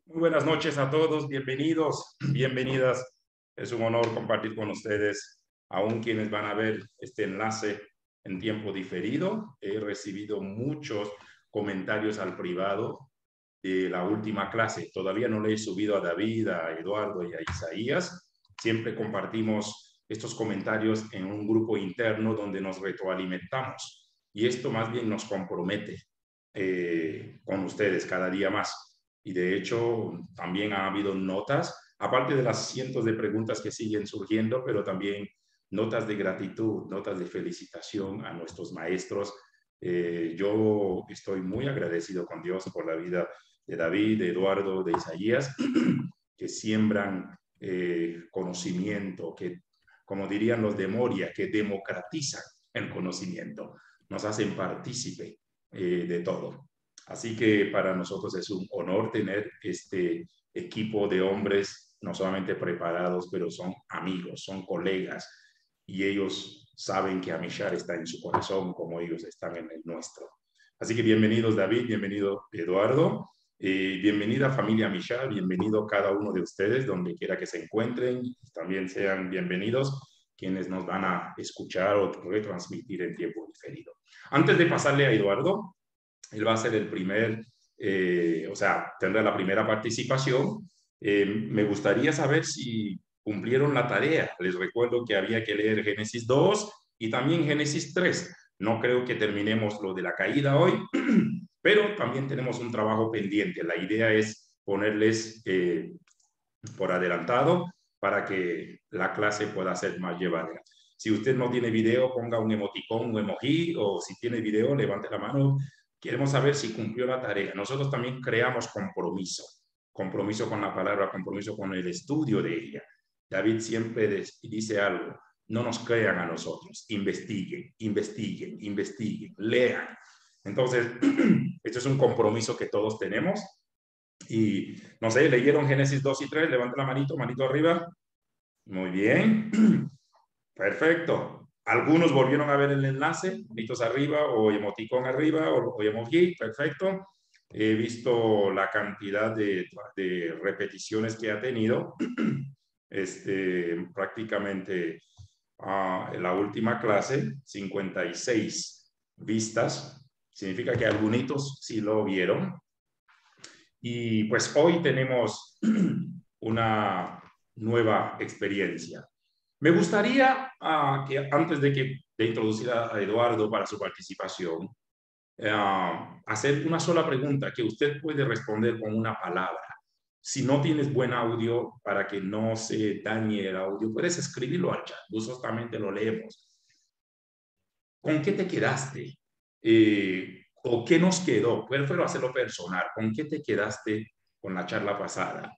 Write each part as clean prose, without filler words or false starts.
Muy buenas noches a todos, bienvenidos, bienvenidas. Es un honor compartir con ustedes, aún quienes van a ver este enlace en tiempo diferido. He recibido muchos comentarios al privado de la última clase. Todavía no le he subido a David, a Eduardo y a Isaías. Siempre compartimos estos comentarios en un grupo interno donde nos retroalimentamos. Y esto más bien nos compromete con ustedes cada día más. Y de hecho, también ha habido notas, aparte de las cientos de preguntas que siguen surgiendo, pero también notas de gratitud, notas de felicitación a nuestros maestros. Yo estoy muy agradecido con Dios por la vida de David, de Eduardo, de Isaías, que siembran conocimiento, que, como dirían los de Moria, que democratizan el conocimiento, nos hacen partícipe de todo. Así que para nosotros es un honor tener este equipo de hombres, no solamente preparados, pero son amigos, son colegas, y ellos saben que Amishar está en su corazón como ellos están en el nuestro. Así que bienvenidos David, bienvenido Eduardo, bienvenida familia Amishar, bienvenido cada uno de ustedes, donde quiera que se encuentren, también sean bienvenidos quienes nos van a escuchar o retransmitir en tiempo diferido. Antes de pasarle a Eduardo, él va a ser el primer, o sea, tendrá la primera participación. Me gustaría saber si cumplieron la tarea. Les recuerdo que había que leer Génesis 2 y también Génesis 3. No creo que terminemos lo de la caída hoy, pero también tenemos un trabajo pendiente. La idea es ponerles por adelantado para que la clase pueda ser más llevadera. Si usted no tiene video, ponga un emoticón, un emoji, o si tiene video, levante la mano. Queremos saber si cumplió la tarea. Nosotros también creamos compromiso, compromiso con la palabra, compromiso con el estudio de ella. David siempre dice algo, no nos crean a nosotros, investiguen, investiguen, investiguen, lean. Entonces, esto es un compromiso que todos tenemos y no sé, ¿leyeron Génesis 2 y 3? Levante la manito, manito arriba. Muy bien. Perfecto. Algunos volvieron a ver el enlace, manitos arriba o emoticón arriba o emoji. Perfecto. He visto la cantidad de repeticiones que ha tenido. Prácticamente en la última clase, 56 vistas. Significa que algunos sí lo vieron. Y pues hoy tenemos una nueva experiencia. Me gustaría que antes de introducir a Eduardo para su participación, hacer una sola pregunta que usted puede responder con una palabra. Si no tienes buen audio, para que no se dañe el audio, puedes escribirlo al chat. Gustosamente lo leemos. ¿Con qué te quedaste? ¿O qué nos quedó? Prefiero hacerlo personal. ¿Con qué te quedaste con la charla pasada?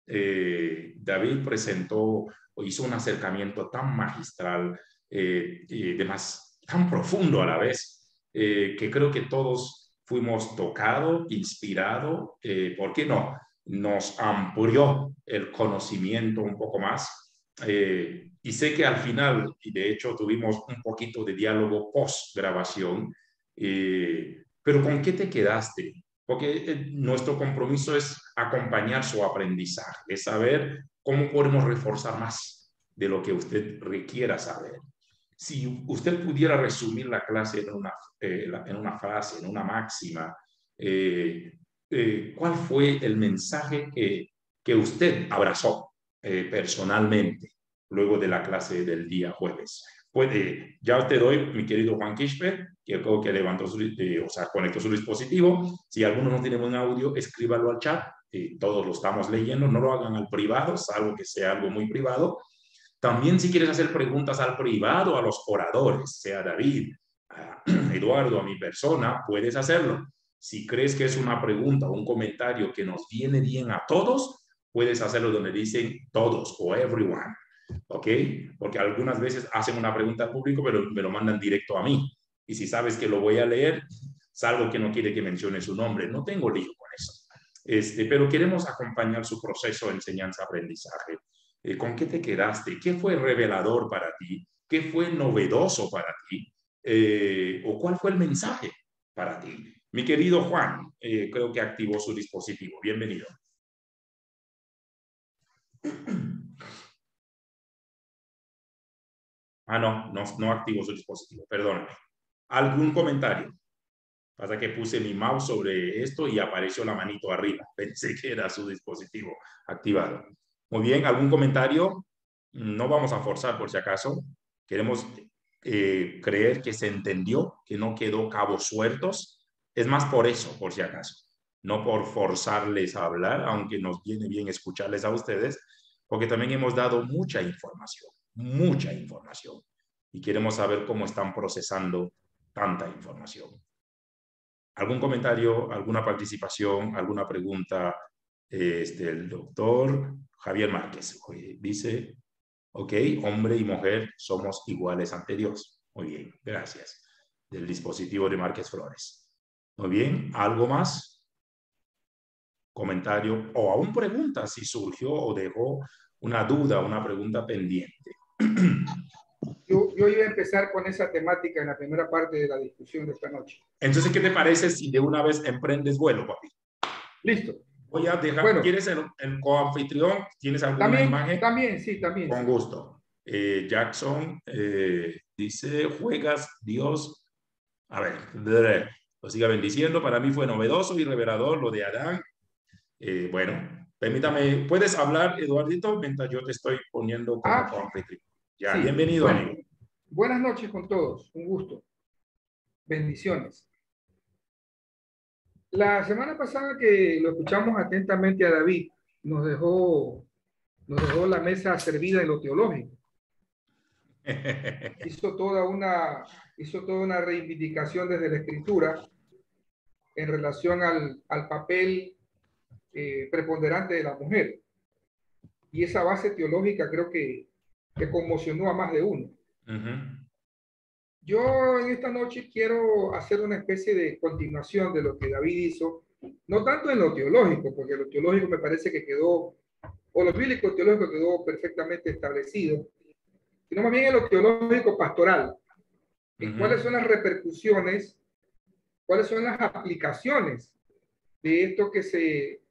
David presentó o hizo un acercamiento tan magistral y demás, tan profundo a la vez, que creo que todos fuimos tocados, inspirados, ¿por qué no? Nos amplió el conocimiento un poco más. Y sé que al final, y de hecho tuvimos un poquito de diálogo post grabación, pero ¿con qué te quedaste? Porque nuestro compromiso es acompañar su aprendizaje, es saber cómo podemos reforzar más de lo que usted requiera saber. Si usted pudiera resumir la clase en una frase, en una máxima, ¿cuál fue el mensaje que usted abrazó personalmente luego de la clase del día jueves? Puede, ya te doy, mi querido Juan Quispe, que creo que levantó o sea, conectó su dispositivo. Si alguno no tiene un audio, escríbalo al chat. Todos lo estamos leyendo, no lo hagan al privado, salvo que sea algo muy privado. También si quieres hacer preguntas al privado, a los oradores, sea David, a Eduardo, a mi persona, puedes hacerlo. Si crees que es una pregunta o un comentario que nos viene bien a todos, puedes hacerlo donde dicen todos o everyone. ¿Ok? Porque algunas veces hacen una pregunta al público, pero me lo mandan directo a mí. Y si sabes que lo voy a leer, salvo que no quiere que mencione su nombre. No tengo lío con eso. Pero queremos acompañar su proceso de enseñanza-aprendizaje. ¿Con qué te quedaste? ¿Qué fue revelador para ti? ¿Qué fue novedoso para ti? ¿O cuál fue el mensaje para ti? Mi querido Juan, creo que activó su dispositivo. Bienvenido. Ah, no activo su dispositivo, perdóname. ¿Algún comentario? Pasa que puse mi mouse sobre esto y apareció la manito arriba. Pensé que era su dispositivo activado. Muy bien, ¿algún comentario? No vamos a forzar por si acaso. Queremos creer que se entendió, que no quedó cabos sueltos. Es más por eso, por si acaso. No por forzarles a hablar, aunque nos viene bien escucharles a ustedes, porque también hemos dado mucha información, mucha información. Y queremos saber cómo están procesando tanta información. ¿Algún comentario, alguna participación, alguna pregunta? El doctor Javier Márquez dice, ok, hombre y mujer somos iguales ante Dios. Muy bien, gracias. Del dispositivo de Márquez Flores. Muy bien, ¿algo más? Comentario o aún pregunta si surgió o dejó una duda, una pregunta pendiente. Yo iba a empezar con esa temática en la primera parte de la discusión de esta noche. Entonces, ¿qué te parece si de una vez emprendes vuelo, papi? Listo. Voy a dejar, Bueno, ¿quieres el coanfitrión? ¿Tienes alguna imagen? También, sí, también. Con Sí. gusto. Jackson dice, juegas Dios. A ver, lo siga bendiciendo. Para mí fue novedoso y revelador lo de Adán. Bueno, permítame, ¿puedes hablar, Eduardito, mientras yo te estoy poniendo como coanfitrión? Ya, sí. bienvenido, Bueno, amigo. buenas noches con todos. Un gusto. Bendiciones. La semana pasada que lo escuchamos atentamente a David, nos dejó la mesa servida en lo teológico. Hizo toda una reivindicación desde la Escritura en relación al papel preponderante de la mujer. Y esa base teológica creo que conmocionó a más de uno. Yo en esta noche quiero hacer una especie de continuación de lo que David hizo, no tanto en lo teológico, porque lo teológico me parece que quedó, o lo bíblico teológico quedó perfectamente establecido, sino más bien en lo teológico pastoral, en cuáles son las repercusiones, cuáles son las aplicaciones de esto que se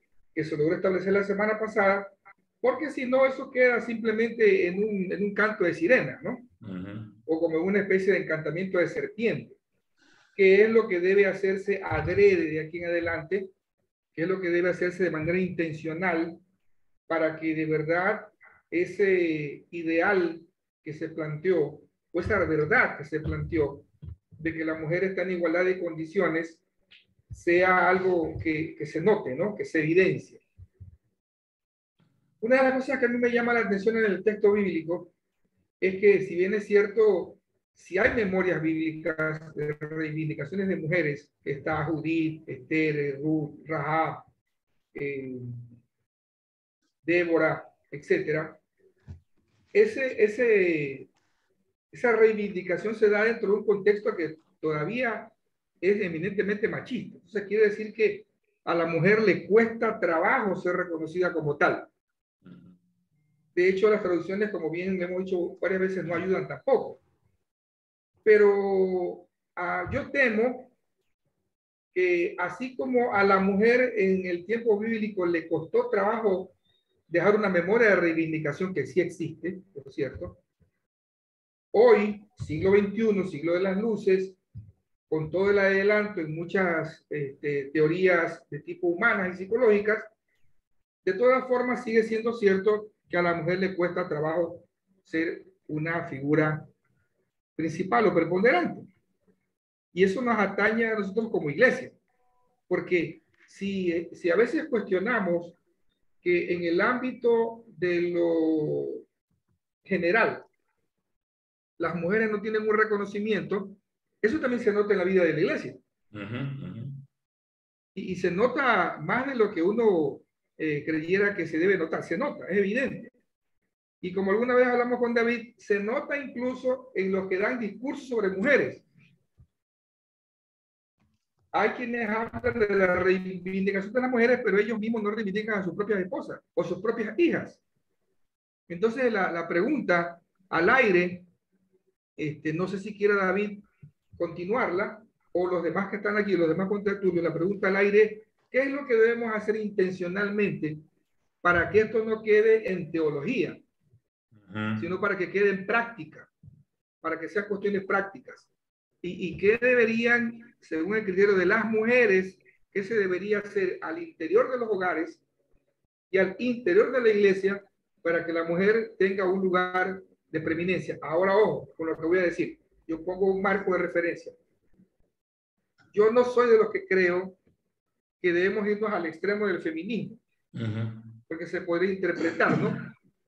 logró establecer la semana pasada, porque si no, eso queda simplemente en un canto de sirena, ¿no? O como una especie de encantamiento de serpiente, que es lo que debe hacerse adrede de aquí en adelante, que es lo que debe hacerse de manera intencional para que de verdad ese ideal que se planteó, o esa verdad que se planteó, de que la mujer está en igualdad de condiciones, sea algo que se note, ¿no? Que se evidencie. Una de las cosas que a mí me llama la atención en el texto bíblico es que, si bien es cierto, si hay memorias bíblicas de reivindicaciones de mujeres, está Judith, Esther, Ruth, Rahab, Débora, etc., esa reivindicación se da dentro de un contexto que todavía es eminentemente machista. Entonces quiere decir que a la mujer le cuesta trabajo ser reconocida como tal. De hecho, las traducciones, como bien hemos dicho varias veces, no ayudan tampoco. Pero yo temo que así como a la mujer en el tiempo bíblico le costó trabajo dejar una memoria de reivindicación que sí existe, por cierto, hoy, siglo XXI, siglo de las luces, con todo el adelanto en muchas teorías de tipo humanas y psicológicas, de todas formas sigue siendo cierto que a la mujer le cuesta trabajo ser una figura principal o preponderante. Y eso nos atañe a nosotros como iglesia, porque si a veces cuestionamos que en el ámbito de lo general las mujeres no tienen un reconocimiento, eso también se nota en la vida de la iglesia. Y se nota más de lo que uno creyera que se debe notar. Se nota, es evidente. Y como alguna vez hablamos con David, se nota incluso en los que dan discursos sobre mujeres. Hay quienes hablan de la reivindicación de las mujeres, pero ellos mismos no reivindican a sus propias esposas o sus propias hijas. Entonces la pregunta al aire, no sé si quiera David continuarla, o los demás que están aquí, los demás contertulios, la pregunta al aire, ¿qué es lo que debemos hacer intencionalmente para que esto no quede en teología, sino para que quede en práctica, para que sean cuestiones prácticas. ¿Y qué deberían, según el criterio de las mujeres, qué se debería hacer al interior de los hogares y al interior de la iglesia para que la mujer tenga un lugar de preeminencia? Ahora, ojo, con lo que voy a decir, yo pongo un marco de referencia. Yo no soy de los que creo que debemos irnos al extremo del feminismo, porque se podría interpretar, ¿no?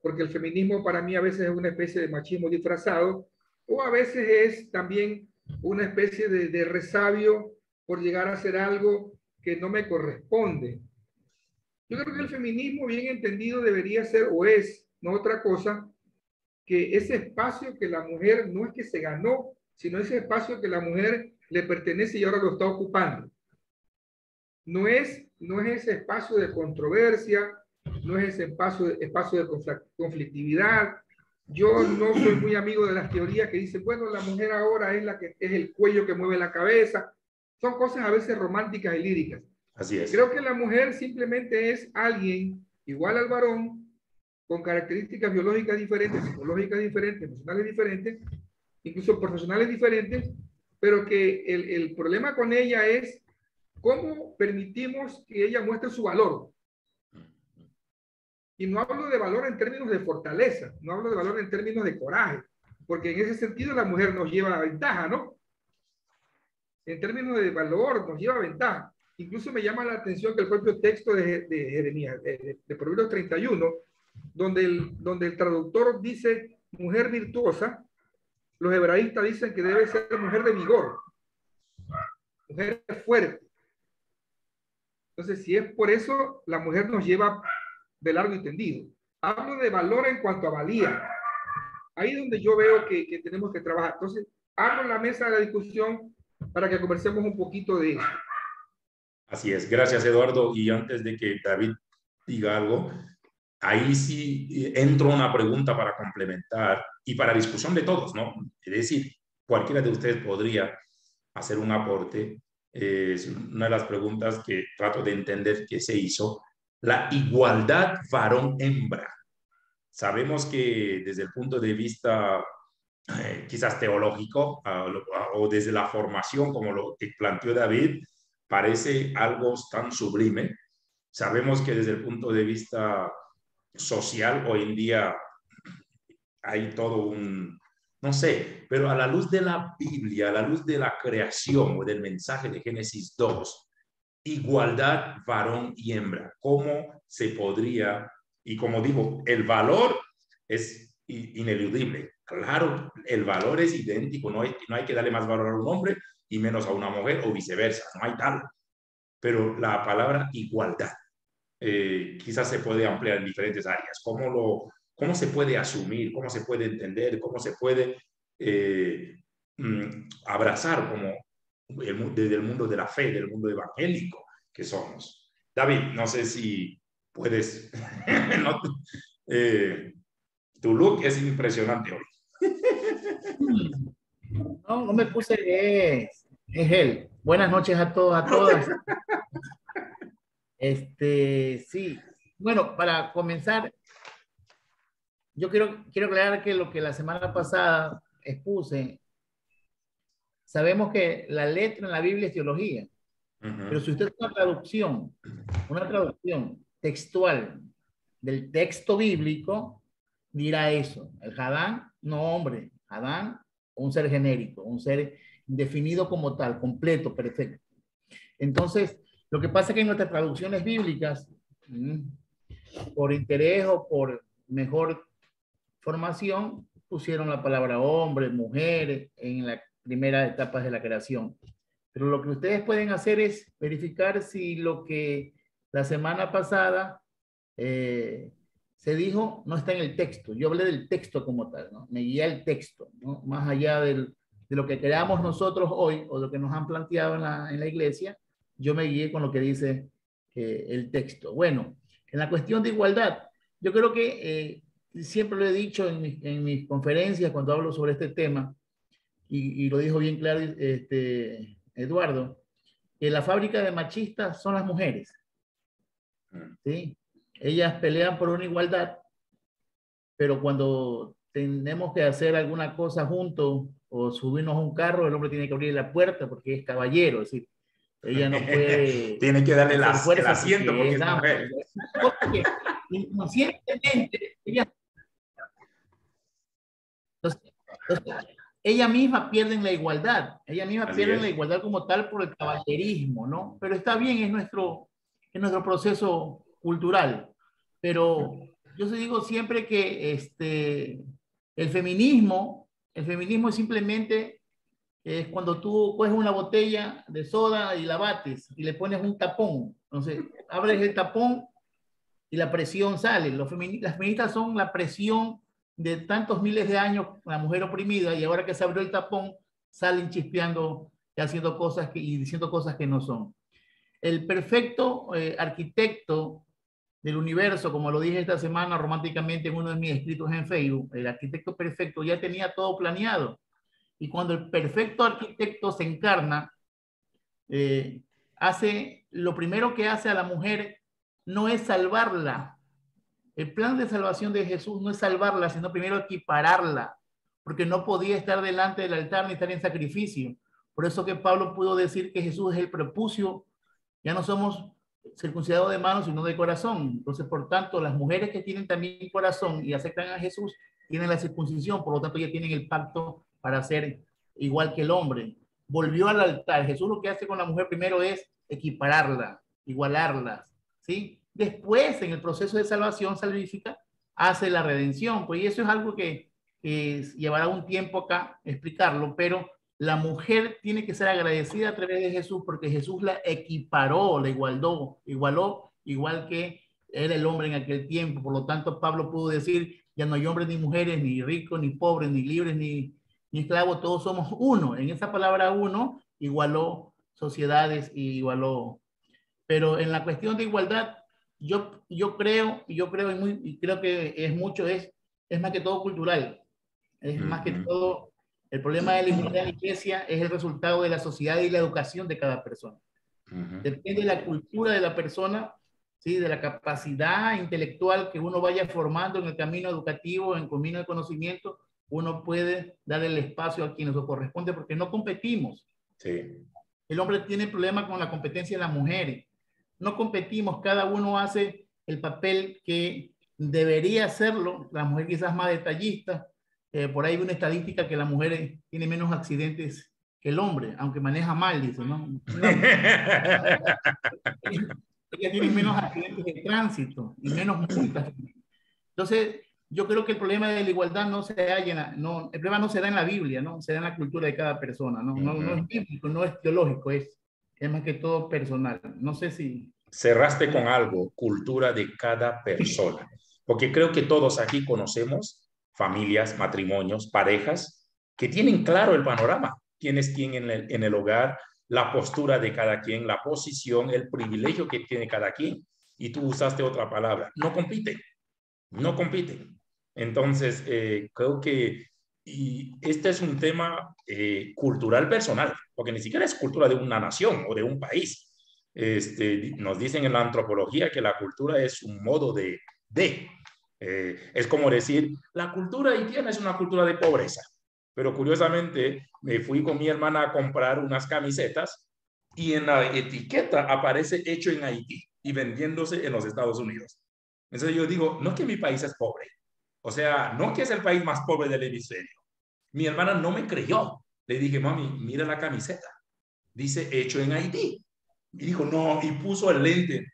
Porque el feminismo para mí a veces es una especie de machismo disfrazado, o a veces es también una especie de resabio por llegar a hacer algo que no me corresponde. Yo creo que el feminismo bien entendido debería ser o es, no otra cosa, que ese espacio que la mujer no es que se ganó, sino ese espacio que la mujer le pertenece y ahora lo está ocupando. No es ese espacio de controversia, no es ese espacio de conflictividad. Yo no soy muy amigo de las teorías que dicen, bueno, la mujer ahora es la que es el cuello que mueve la cabeza. Son cosas a veces románticas y líricas. Así es. Creo que la mujer simplemente es alguien igual al varón, con características biológicas diferentes, psicológicas diferentes, emocionales diferentes, incluso profesionales diferentes, pero que el problema con ella es cómo permitimos que ella muestre su valor. Y no hablo de valor en términos de fortaleza, no hablo de valor en términos de coraje, porque en ese sentido la mujer nos lleva ventaja, ¿no? En términos de valor nos lleva ventaja. Incluso me llama la atención que el propio texto de Jeremías, de Proverbios 31, donde el traductor dice mujer virtuosa, los hebraístas dicen que debe ser mujer de vigor, mujer fuerte. Entonces, si es por eso, la mujer nos lleva de largo y tendido. Hablo de valor en cuanto a valía. Ahí es donde yo veo que tenemos que trabajar. Entonces, abro la mesa de la discusión para que conversemos un poquito de eso. Así es. Gracias, Eduardo. Y antes de que David diga algo, ahí sí entro una pregunta para complementar y para discusión de todos, ¿no? Es decir, cualquiera de ustedes podría hacer un aporte. Es una de las preguntas que trato de entender que se hizo. La igualdad varón-hembra. Sabemos que desde el punto de vista quizás teológico o desde la formación, como lo que planteó David, parece algo tan sublime. Sabemos que desde el punto de vista social hoy en día hay todo un, no sé, pero a la luz de la Biblia, a la luz de la creación o del mensaje de Génesis 2, igualdad varón y hembra, ¿cómo se podría? Y como digo, el valor es ineludible. Claro, el valor es idéntico, no hay que darle más valor a un hombre y menos a una mujer o viceversa, no hay tal. Pero la palabra igualdad quizás se puede ampliar en diferentes áreas. ¿Cómo se puede asumir? ¿Cómo se puede entender? ¿Cómo se puede abrazar como desde el mundo de la fe, del mundo evangélico que somos? David, no sé si puedes... no, tu look es impresionante hoy. No, no me puse, es él. Buenas noches a todos, a todas. Sí. Bueno, para comenzar, yo quiero aclarar que lo que la semana pasada expuse, sabemos que la letra en la Biblia es teología, pero si usted hace una traducción textual del texto bíblico, dirá eso. El Hadán, no hombre, Hadán, un ser genérico, un ser definido como tal, completo, perfecto. Entonces, lo que pasa es que en nuestras traducciones bíblicas, por interés o por mejor formación, pusieron la palabra hombre, mujer en las primeras etapas de la creación. Pero lo que ustedes pueden hacer es verificar si lo que la semana pasada se dijo no está en el texto. Yo hablé del texto como tal, ¿no? Me guía el texto, ¿no? Más allá de lo que creamos nosotros hoy o lo que nos han planteado en la iglesia, yo me guié con lo que dice el texto. Bueno, en la cuestión de igualdad, yo creo que siempre lo he dicho en mis conferencias cuando hablo sobre este tema, y lo dijo bien claro Eduardo, que la fábrica de machistas son las mujeres. ¿Sí? ellas pelean por una igualdad, pero cuando tenemos que hacer alguna cosa juntos o subirnos a un carro, el hombre tiene que abrir la puerta porque es caballero, es decir, ella no puede Tiene que darle hacer el fuerza asiento porque porque es es dama. mujer. Porque inconscientemente entonces, ella misma pierde la igualdad, ella misma Así pierde es. la igualdad como tal por el caballerismo, ¿no? Pero está bien, es nuestro proceso cultural. Pero yo se digo siempre que el feminismo es simplemente es cuando tú coges una botella de soda y la bates y le pones un tapón. Entonces, abres el tapón y la presión sale. Las feministas son la presión de tantos miles de años, la mujer oprimida, y ahora que se abrió el tapón, salen chispeando y haciendo cosas y diciendo cosas que no son. El perfecto arquitecto del universo, como lo dije esta semana románticamente en uno de mis escritos en Facebook, el arquitecto perfecto ya tenía todo planeado. Y cuando el perfecto arquitecto se encarna, eh, lo primero que hace a la mujer no es salvarla. El plan de salvación de Jesús no es salvarla, sino primero equipararla, porque no podía estar delante del altar ni estar en sacrificio. Por eso que Pablo pudo decir que Jesús es el prepucio, ya no somos circuncidados de manos, sino de corazón. Entonces, por tanto, las mujeres que tienen también corazón y aceptan a Jesús, tienen la circuncisión, por lo tanto, ya tienen el pacto para ser igual que el hombre. Volvió al altar. Jesús lo que hace con la mujer primero es equipararla, igualarla, ¿sí? Después, en el proceso de salvación salvífica, hace la redención. Pues y eso es algo que llevará un tiempo acá explicarlo, pero la mujer tiene que ser agradecida a través de Jesús porque Jesús la equiparó, la igualó igual que era el hombre en aquel tiempo. Por lo tanto, Pablo pudo decir, ya no hay hombres ni mujeres, ni ricos, ni pobres, ni libres, ni esclavos, todos somos uno. En esa palabra uno igualó sociedades y igualó. Pero en la cuestión de igualdad, yo creo y creo que es mucho, es más que todo cultural. Es más que todo, el problema de la igualdad en la iglesia es el resultado de la sociedad y la educación de cada persona. Depende de la cultura de la persona, ¿sí? De la capacidad intelectual que uno vaya formando en el camino educativo, en el camino de conocimiento, uno puede darle el espacio a quienes lo corresponde porque no competimos. Sí. El hombre tiene problemas con la competencia de las mujeres. No competimos, cada uno hace el papel que debería hacerlo. La mujer quizás más detallista. Por ahí hay una estadística que la mujer tiene menos accidentes que el hombre, aunque maneja mal, dice, ¿no? Ella tiene menos accidentes de tránsito y menos multas. Entonces, yo creo que el problema de la igualdad no se halla, el problema no se da en la Biblia, ¿no? Se da en la cultura de cada persona, ¿no? No es bíblico, no es teológico, es más que todo personal. No sé si... Cerraste con algo, cultura de cada persona, porque creo que todos aquí conocemos familias, matrimonios, parejas que tienen claro el panorama, quién es quién en el hogar, la postura de cada quien, la posición, el privilegio que tiene cada quien. Y tú usaste otra palabra, no compiten, no compiten. Entonces, creo que y este es un tema cultural personal, porque ni siquiera es cultura de una nación o de un país. Nos dicen en la antropología que la cultura es un modo es como decir, la cultura haitiana es una cultura de pobreza, pero curiosamente me fui con mi hermana a comprar unas camisetas y en la etiqueta aparece hecho en Haití y vendiéndose en los Estados Unidos. Entonces yo digo, no es que mi país es pobre, o sea, no que es el país más pobre del hemisferio. Mi hermana no me creyó. Le dije, mami, mira la camiseta. Dice hecho en Haití. Y dijo, no, y puso el lente.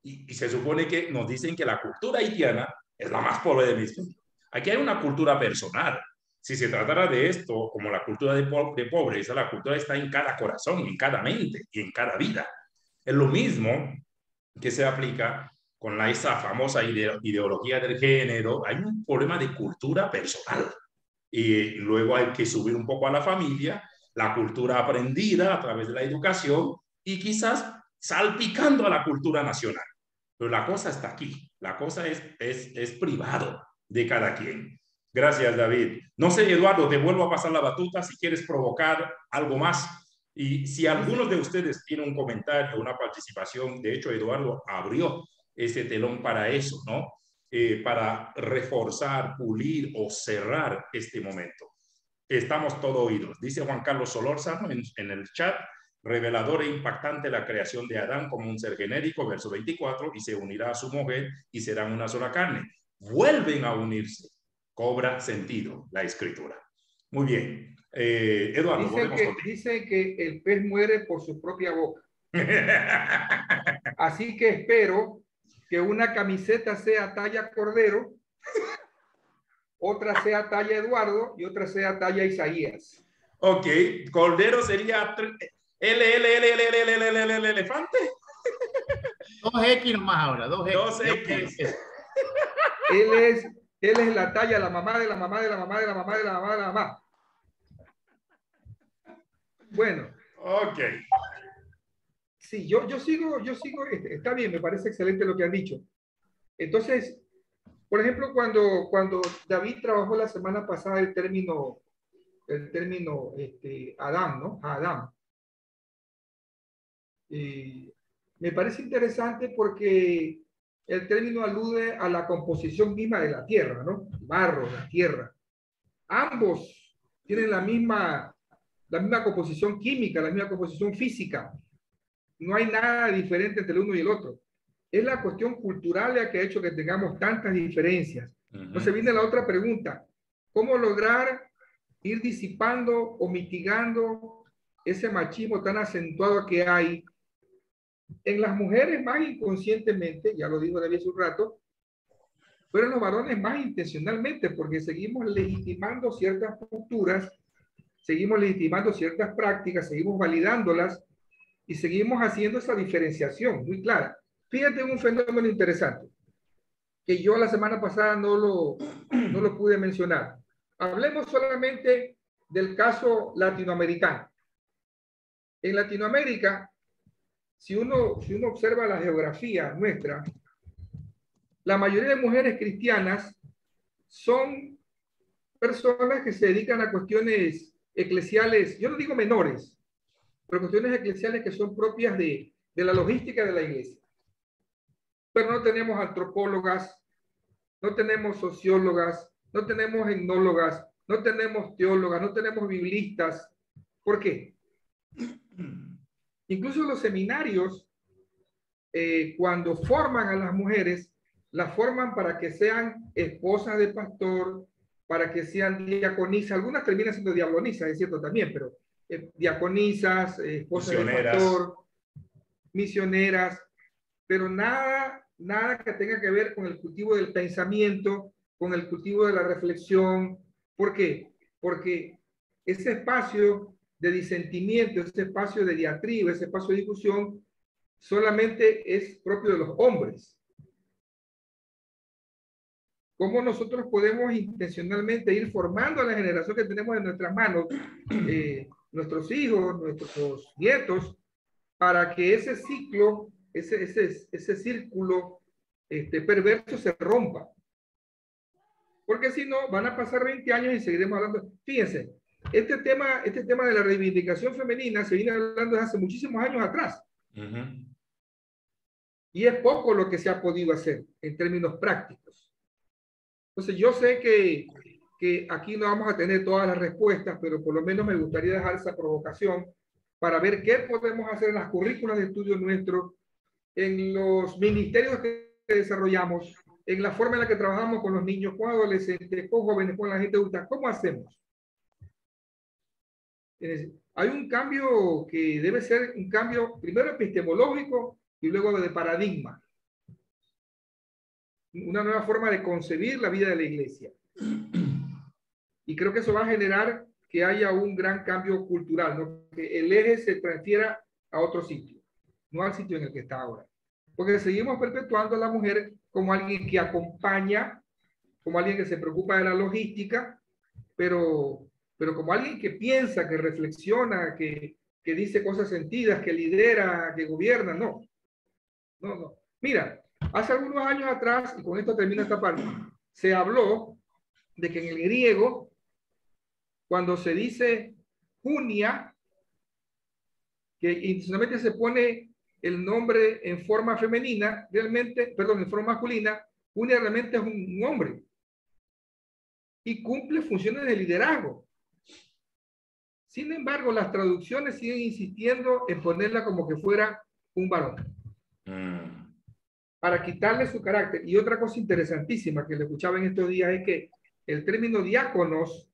Y se supone que nos dicen que la cultura haitiana es la más pobre del hemisferio. Aquí hay una cultura personal. Si se tratara de esto, como la cultura de pobreza, la cultura está en cada corazón, en cada mente y en cada vida. Es lo mismo que se aplica con esa famosa ideología del género. Hay un problema de cultura personal. Y luego hay que subir un poco a la familia, la cultura aprendida a través de la educación y quizás salpicando a la cultura nacional. Pero la cosa está aquí, la cosa es privado de cada quien. Gracias, David. No sé, Eduardo, te vuelvo a pasar la batuta si quieres provocar algo más. Y si algunos de ustedes tienen un comentario, una participación, de hecho, Eduardo abrió ese telón para eso, ¿no? Para reforzar, pulir o cerrar este momento. Estamos todo oídos. Dice Juan Carlos Solórzano en el chat, revelador e impactante la creación de Adán como un ser genérico, verso 24, y se unirá a su mujer y serán una sola carne. Vuelven a unirse. Cobra sentido la escritura. Muy bien. Eduardo, dicen que el pez muere por su propia boca. Así que espero que una camiseta sea talla Cordero, otra sea talla Eduardo y otra sea talla Isaías. Ok, Cordero sería elefante. 2X nomás ahora, 2X. 2X. Él es la talla, la mamá de la mamá de la mamá de la mamá de la mamá de la mamá. Bueno. Ok. Sí, yo sigo, está bien, me parece excelente lo que han dicho. Entonces, por ejemplo, cuando David trabajó la semana pasada el término Adán, ¿no? Adán. Me parece interesante porque el término alude a la composición misma de la tierra, ¿no? Barro, la tierra. Ambos tienen la misma composición química, la misma composición física. No hay nada diferente entre el uno y el otro. Es la cuestión cultural la que ha hecho que tengamos tantas diferencias. Entonces viene la otra pregunta. ¿Cómo lograr ir disipando o mitigando ese machismo tan acentuado que hay en las mujeres más inconscientemente, ya lo dijo David hace un rato, pero en los varones más intencionalmente, porque seguimos legitimando ciertas posturas, seguimos legitimando ciertas prácticas, seguimos validándolas y seguimos haciendo esa diferenciación muy clara. Fíjate un fenómeno interesante que yo la semana pasada no lo pude mencionar. Hablemos solamente del caso latinoamericano. En Latinoamérica, si uno observa la geografía nuestra, la mayoría de mujeres cristianas son personas que se dedican a cuestiones eclesiales, yo no digo menores, pero cuestiones eclesiales que son propias de la logística de la iglesia. Pero no tenemos antropólogas, no tenemos sociólogas, no tenemos etnólogas, no tenemos teólogas, no tenemos biblistas. ¿Por qué? Incluso los seminarios, cuando forman a las mujeres, las forman para que sean esposas de pastor, para que sean diaconisas. Algunas terminan siendo diablonisas, es cierto también, pero diaconisas, esposas de pastor, misioneras, pero nada que tenga que ver con el cultivo del pensamiento, con el cultivo de la reflexión. ¿Por qué? Porque ese espacio de disentimiento, ese espacio de diatriba, ese espacio de discusión, solamente es propio de los hombres. ¿Cómo nosotros podemos intencionalmente ir formando a la generación que tenemos en nuestras manos, nuestros hijos, nuestros nietos, para que ese ciclo, ese círculo perverso se rompa? Porque si no, van a pasar 20 años y seguiremos hablando. Fíjense, este tema de la reivindicación femenina se viene hablando desde hace muchísimos años atrás. Y es poco lo que se ha podido hacer en términos prácticos. Entonces, yo sé que aquí no vamos a tener todas las respuestas, pero por lo menos me gustaría dejar esa provocación para ver qué podemos hacer en las currículas de estudio nuestros, en los ministerios que desarrollamos, en la forma en la que trabajamos con los niños, con adolescentes, con jóvenes, con la gente adulta. ¿Cómo hacemos? Hay un cambio que debe ser un cambio primero epistemológico y luego de paradigma. Una nueva forma de concebir la vida de la iglesia. Y creo que eso va a generar que haya un gran cambio cultural, ¿no? Que el eje se transfiera a otro sitio, no al sitio en el que está ahora. Porque seguimos perpetuando a la mujer como alguien que acompaña, como alguien que se preocupa de la logística, pero como alguien que piensa, que reflexiona, que dice cosas sentidas, que lidera, que gobierna. No. Mira, hace algunos años atrás, y con esto termino esta parte, se habló de que en el griego, cuando se dice junia, que intencionalmente se pone el nombre en forma femenina, realmente, perdón, en forma masculina, realmente es un hombre y cumple funciones de liderazgo. Sin embargo, las traducciones siguen insistiendo en ponerla como que fuera un varón. Para quitarle su carácter. Y otra cosa interesantísima que le escuchaba en estos días es que el término diáconos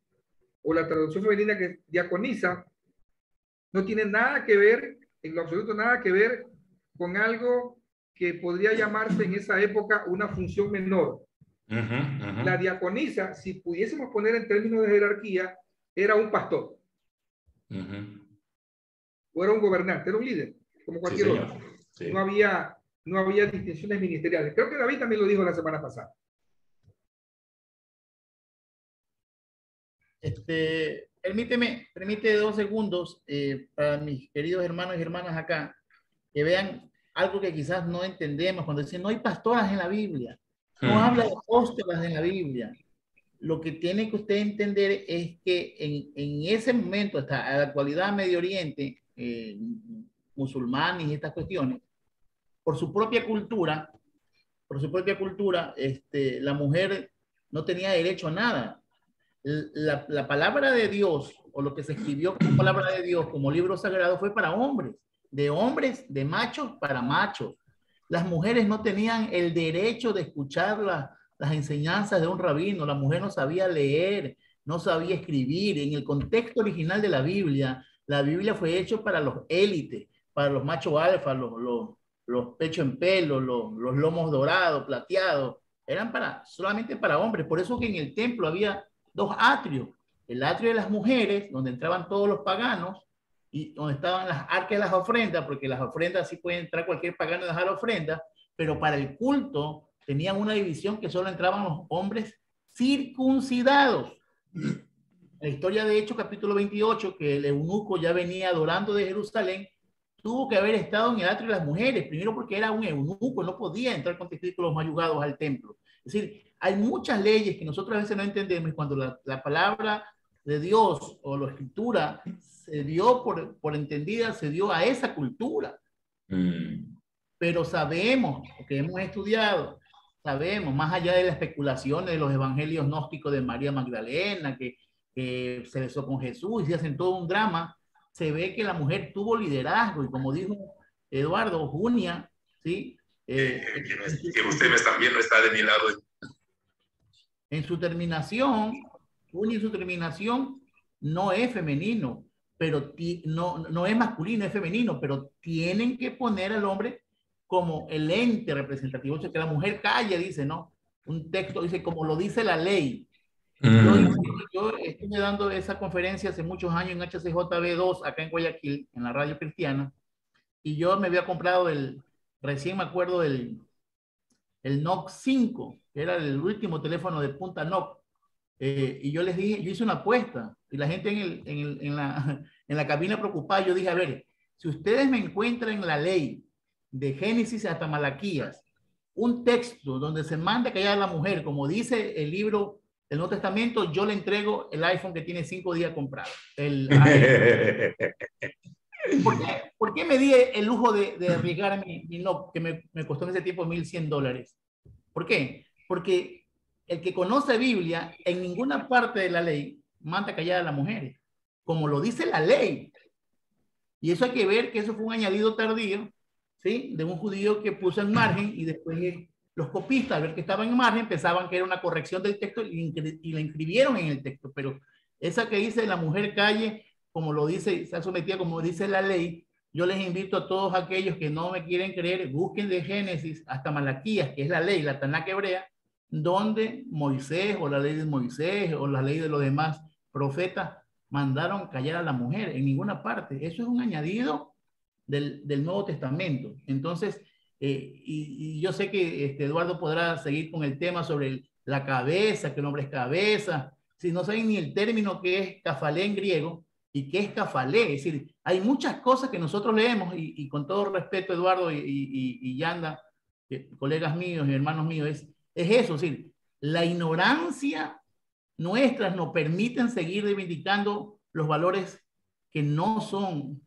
o la traducción femenina que es diaconisa no tiene nada que ver, en lo absoluto nada que ver con algo que podría llamarse en esa época una función menor. La diaconisa, si pudiésemos poner en términos de jerarquía, era un pastor. O era un gobernante, era un líder, como cualquier otro. Sí. No había distinciones ministeriales. Creo que David también lo dijo la semana pasada. Permite 2 segundos para mis queridos hermanos y hermanas acá, que vean algo que quizás no entendemos cuando dicen no hay pastoras en la Biblia, no habla de apóstolas en la Biblia. Lo que tiene que usted entender es que en ese momento, hasta a la actualidad Medio Oriente, musulmanes y estas cuestiones, por su propia cultura, la mujer no tenía derecho a nada. La palabra de Dios, o lo que se escribió como palabra de Dios, como libro sagrado, fue para hombres, de machos para machos. Las mujeres no tenían el derecho de escuchar las enseñanzas de un rabino. La mujer no sabía leer, no sabía escribir. En el contexto original de la Biblia fue hecho para los élites, para los machos alfa, los pechos en pelo, los lomos dorados, plateados. Eran solamente para hombres. Por eso que en el templo había 2 atrios. El atrio de las mujeres, donde entraban todos los paganos, y donde estaban las arcas de las ofrendas, porque las ofrendas sí pueden entrar cualquier pagano y dejar ofrendas, pero para el culto tenían una división que solo entraban los hombres circuncidados. La historia de Hechos, capítulo 28, que el eunuco ya venía adorando de Jerusalén, tuvo que haber estado en el atrio de las mujeres, primero porque era un eunuco, no podía entrar con testículos mayugados al templo. Es decir, hay muchas leyes que nosotros a veces no entendemos, y cuando la palabra de Dios o la escritura se dio por entendida, se dio a esa cultura. Pero sabemos, porque hemos estudiado, sabemos, más allá de las especulaciones de los evangelios gnósticos de María Magdalena, que se besó con Jesús y se hacen todo un drama, se ve que la mujer tuvo liderazgo, y como dijo Eduardo, Junia, ¿sí? Que usted también no está de mi lado. En su terminación, Junia en su terminación no es femenino, pero no es masculino, es femenino, pero tienen que poner al hombre como el ente representativo. O sea, que la mujer calla, dice, ¿no? Un texto dice, como lo dice la ley. Yo estuve dando esa conferencia hace muchos años en HCJB2, acá en Guayaquil, en la radio cristiana, y yo me había comprado recién me acuerdo el NOC 5, que era el último teléfono de punta NOC, y yo les dije, yo hice una apuesta, y la gente en la cabina preocupada, yo dije, a ver, si ustedes me encuentran en la ley, de Génesis hasta Malaquías, un texto donde se manda callar a la mujer, como dice el libro del Nuevo Testamento, yo le entrego el iPhone que tiene 5 días comprado. ¿Por qué me di el lujo de arriesgar mi NOC, que me costó en ese tiempo $1,100? ¿Por qué? Porque el que conoce Biblia, en ninguna parte de la ley manda callar a la mujer, como lo dice la ley. Y eso hay que ver que eso fue un añadido tardío, ¿sí? De un judío que puso en margen, y después los copistas, al ver que estaba en margen, pensaban que era una corrección del texto y la inscribieron en el texto. Pero esa que dice la mujer calle, como lo dice, se ha sometido como dice la ley, yo les invito a todos aquellos que no me quieren creer, busquen de Génesis hasta Malaquías, que es la ley, la Tanakh hebrea, donde Moisés o la ley de Moisés o la ley de los demás profetas mandaron callar a la mujer. En ninguna parte. Eso es un añadido del Nuevo Testamento. Entonces, y yo sé que Eduardo podrá seguir con el tema sobre la cabeza, que el hombre es cabeza. Si no saben ni el término que es cafalé en griego y que es cafalé, es decir, hay muchas cosas que nosotros leemos, y con todo respeto, Eduardo y Yanda, colegas míos y hermanos míos, es eso, es decir, la ignorancia nuestras nos permiten seguir reivindicando los valores que no son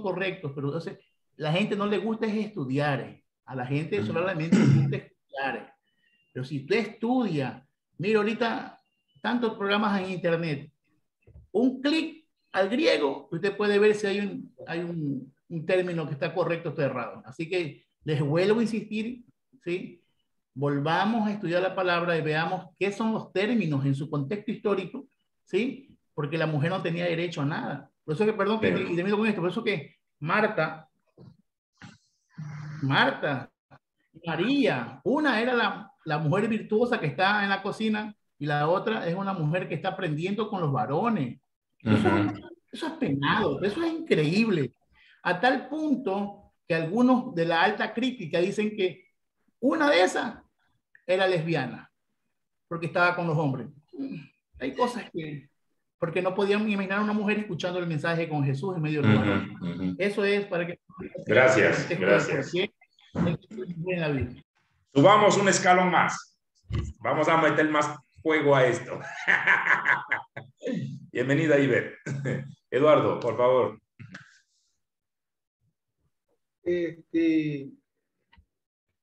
correctos, pero entonces la gente no le gusta es estudiar. A la gente solamente le gusta estudiar. Pero si usted estudia, mira ahorita tantos programas en internet, un clic al griego, usted puede ver si hay un término que está correcto o está errado. Así que les vuelvo a insistir, ¿sí? Volvamos a estudiar la palabra y veamos qué son los términos en su contexto histórico, ¿sí? Porque la mujer no tenía derecho a nada. Por eso que, perdón, y termino con esto, por eso que Marta, María, una era la mujer virtuosa que está en la cocina y la otra es una mujer que está aprendiendo con los varones. Eso es penado, eso es increíble. A tal punto que algunos de la alta crítica dicen que una de esas era lesbiana, porque estaba con los hombres. Hay cosas que, porque no podían imaginar a una mujer escuchando el mensaje con Jesús en medio de los varones. Eso es para que... Gracias. Subamos un escalón más. Vamos a meter más fuego a esto. Bienvenida, Ivette. Eduardo, por favor.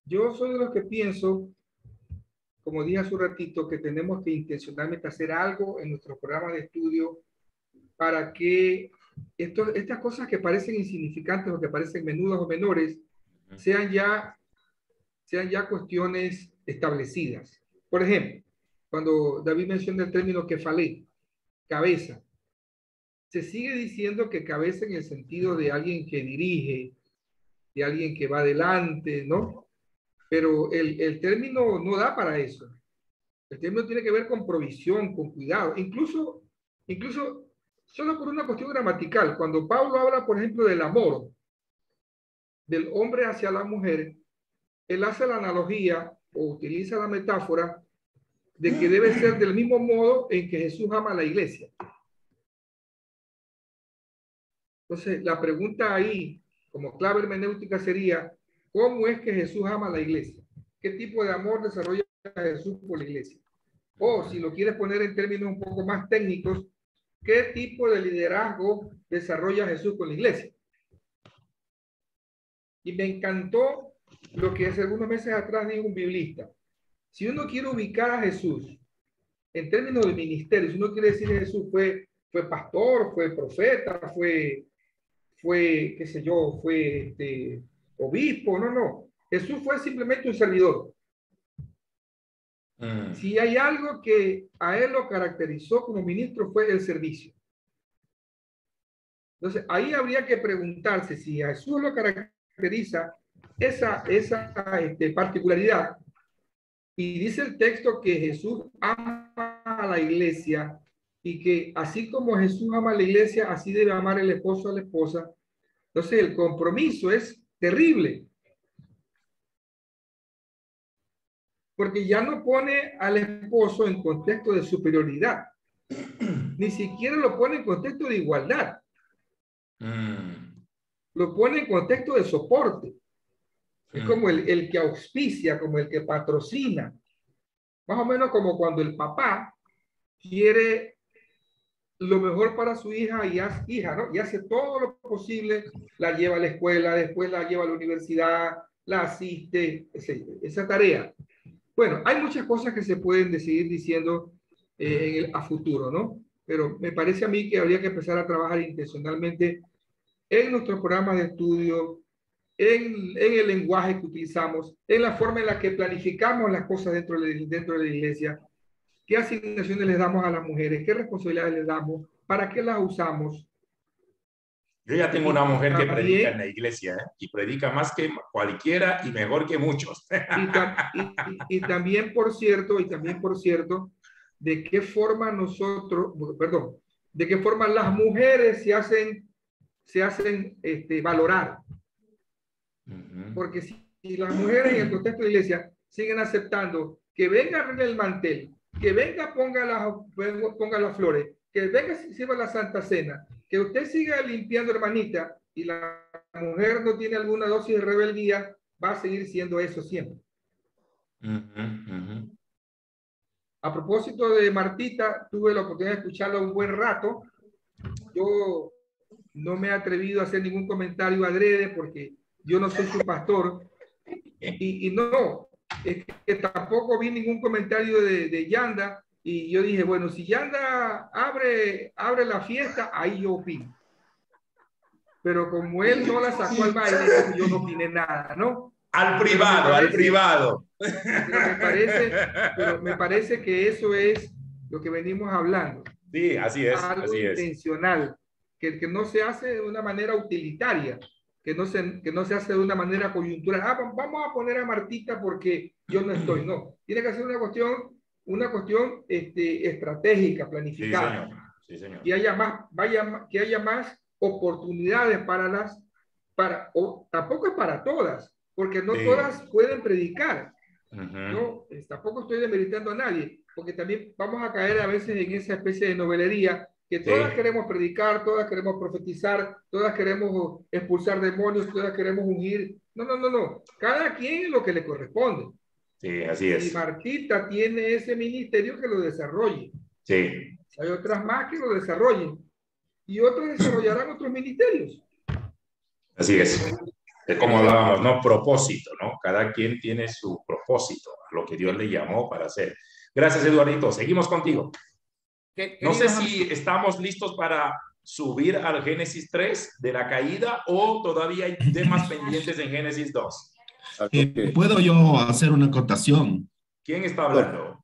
Yo soy de los que pienso, como dije hace un ratito, que tenemos que intencionalmente hacer algo en nuestro programa de estudio para que estas cosas que parecen insignificantes o que parecen menudas o menores sean ya cuestiones establecidas. Por ejemplo, cuando David menciona el término kefalé, cabeza, se sigue diciendo que cabeza en el sentido de alguien que dirige, de alguien que va adelante, ¿no? Pero el término no da para eso. El término tiene que ver con provisión, con cuidado. Incluso solo por una cuestión gramatical. Cuando Pablo habla, por ejemplo, del amor del hombre hacia la mujer, él hace la analogía o utiliza la metáfora de que debe ser del mismo modo en que Jesús ama a la iglesia. Entonces, la pregunta ahí, como clave hermenéutica, sería, ¿cómo es que Jesús ama a la iglesia? ¿Qué tipo de amor desarrolla Jesús por la iglesia? O, si lo quieres poner en términos un poco más técnicos, ¿qué tipo de liderazgo desarrolla Jesús con la iglesia? Y me encantó lo que hace algunos meses atrás dijo un biblista. Si uno quiere ubicar a Jesús en términos de ministerio, si uno quiere decir que Jesús fue pastor, fue profeta, fue qué sé yo, fue obispo, no. Jesús fue simplemente un servidor. Si hay algo que a él lo caracterizó como ministro fue el servicio. Entonces, ahí habría que preguntarse si a Jesús lo caracteriza esa particularidad. Y dice el texto que Jesús ama a la iglesia y que así como Jesús ama a la iglesia, así debe amar el esposo a la esposa. Entonces, el compromiso es terrible. Porque ya no pone al esposo en contexto de superioridad. Ni siquiera lo pone en contexto de igualdad. Lo pone en contexto de soporte. Es como el que auspicia, como el que patrocina. Más o menos como cuando el papá quiere lo mejor para su hija ¿no? Y hace todo lo posible, la lleva a la escuela, después la lleva a la universidad, la asiste, esa tarea. Bueno, hay muchas cosas que se pueden seguir diciendo a futuro, ¿no? Pero me parece a mí que habría que empezar a trabajar intencionalmente en nuestros programas de estudio, en el lenguaje que utilizamos, en la forma en la que planificamos las cosas dentro de la iglesia, qué asignaciones les damos a las mujeres, qué responsabilidades les damos, para qué las usamos. Yo ya tengo una mujer que predica en la iglesia, y predica más que cualquiera y mejor que muchos. Y también, por cierto, de qué forma de qué forma las mujeres se hacen valorar. Porque si las mujeres en el contexto de la iglesia siguen aceptando que venga a arreglar el mantel, que venga ponga las flores, que venga sirva la Santa Cena, que usted siga limpiando, hermanita, y la mujer no tiene alguna dosis de rebeldía, va a seguir siendo eso siempre. A propósito de Martita, tuve la oportunidad de escucharla un buen rato. Yo no me he atrevido a hacer ningún comentario adrede porque yo no soy su pastor. Y no, es que tampoco vi ningún comentario de Yanda. Y yo dije, bueno, si Yanda abre la fiesta, ahí yo opino. Pero como él no la sacó al baile, entonces yo no opiné nada, ¿no? Al privado, al privado. Pero me parece que eso es lo que venimos hablando. Sí, así es. Algo así intencional, que no se hace de una manera utilitaria, que no se hace de una manera coyuntural. Vamos a poner a Martita porque yo no estoy. No, tiene que ser una cuestión estratégica, planificada. Sí, señor. Que haya más oportunidades tampoco es para todas, porque no todas pueden predicar. No, tampoco estoy demeritando a nadie, porque también vamos a caer a veces en esa especie de novelería que todas queremos predicar, todas queremos profetizar, todas queremos expulsar demonios, todas queremos ungir. No. Cada quien lo que le corresponde. Sí, así es. Si Martita tiene ese ministerio, que lo desarrolle. Sí. Hay otras más que lo desarrollen. Y otros desarrollarán otros ministerios. Así es. Es como hablábamos, ¿no? Propósito, ¿no? Cada quien tiene su propósito, lo que Dios le llamó para hacer. Gracias, Eduardito. Seguimos contigo. No sé si estamos listos para subir al Génesis 3 de la caída o todavía hay temas pendientes en Génesis 2. ¿Puedo yo hacer una acotación? ¿Quién está hablando?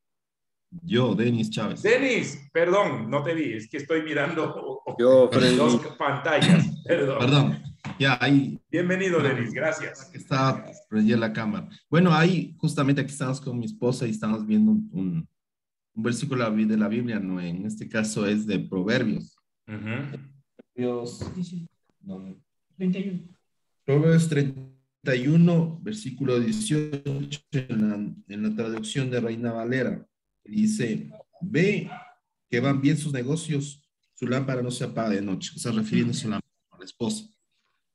Yo, Denis Chávez. Denis, perdón, no te vi, es que estoy mirando dos pantallas. Perdón. Ya, ahí. Bienvenido, Denis, gracias. Está prendida la cámara. Bueno, ahí justamente aquí estamos con mi esposa y estamos viendo un versículo de la Biblia, ¿no? En este caso es de Proverbios. Proverbios 31. Proverbios 31, versículo 18, en la traducción de Reina Valera. Dice, ve que van bien sus negocios, su lámpara no se apaga de noche. O sea, refiriéndose a la esposa.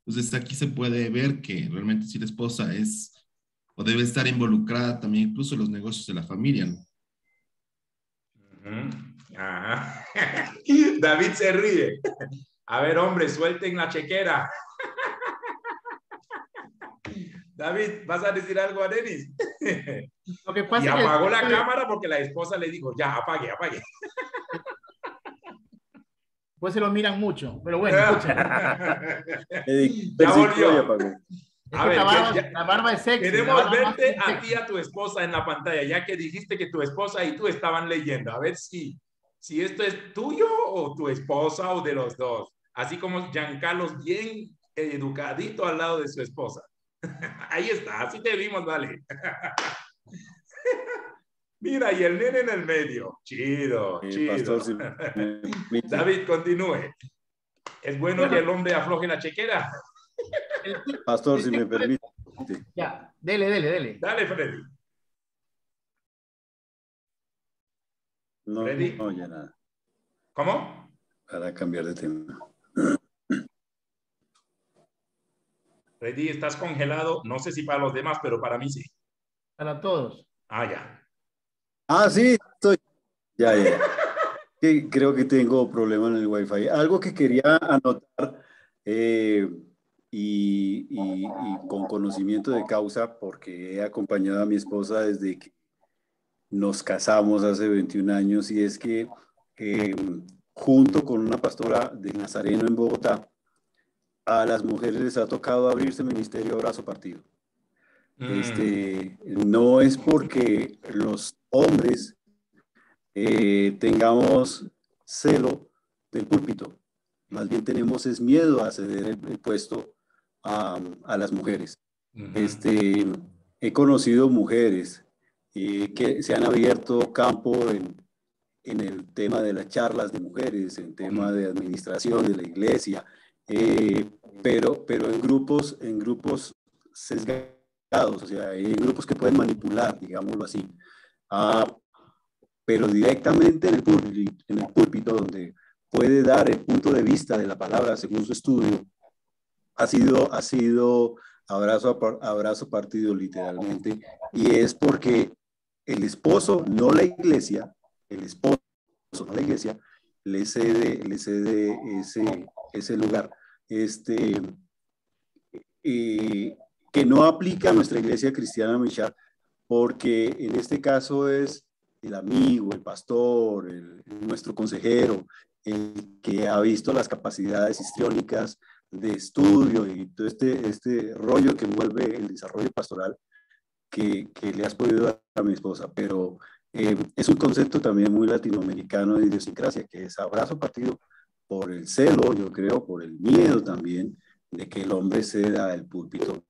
Entonces aquí se puede ver que realmente si la esposa es o debe estar involucrada también incluso en los negocios de la familia, ¿no? David se ríe. A ver, hombre, suelten la chequera. David, ¿vas a decir algo a Denis? Lo que pasa y es apagó la cámara porque la esposa le dijo, ya, apague. Pues se lo miran mucho, pero bueno, escucha. Ya volvió. A ver, la barba es sexy. Queremos verte a ti y a tu esposa en la pantalla, ya que dijiste que tu esposa y tú estaban leyendo. A ver si esto es tuyo o tu esposa o de los dos. Así como Giancarlo bien educadito al lado de su esposa. Ahí está, así te vimos, vale. Mira, y el nene en el medio. Chido. Pastor, si David, continúe. ¿Es bueno que el hombre afloje la chequera? Pastor, si me permite. Ya, dele. Dale, Freddy. Freddy. No, ya nada. ¿Cómo? Para cambiar de tema. Freddy, estás congelado. No sé si para los demás, pero para mí sí. Para todos. Ya. Sí, estoy. Ya. Creo que tengo problema en el Wi-Fi. Algo que quería anotar y con conocimiento de causa, porque he acompañado a mi esposa desde que nos casamos hace 21 años, y es que junto con una pastora de Nazareno en Bogotá, a las mujeres les ha tocado abrirse ministerio a brazo partido. No es porque los hombres tengamos celo del púlpito, más bien tenemos es miedo a ceder el puesto a las mujeres. He conocido mujeres que se han abierto campo en el tema de las charlas de mujeres, en tema de administración de la iglesia, pero en grupos sesgados, o sea, en grupos que pueden manipular, digámoslo así. Pero directamente en el púlpito, donde puede dar el punto de vista de la palabra según su estudio, ha sido abrazo partido literalmente, y es porque el esposo, no la iglesia, le cede ese lugar. que no aplica a nuestra iglesia cristiana, Michal, porque en este caso es el amigo, el pastor, nuestro consejero, el que ha visto las capacidades histriónicas de estudio y todo este rollo que envuelve el desarrollo pastoral que le has podido dar a mi esposa. Pero es un concepto también muy latinoamericano de idiosincrasia, que es abrazo partido por el celo, yo creo, por el miedo también de que el hombre ceda el púlpito,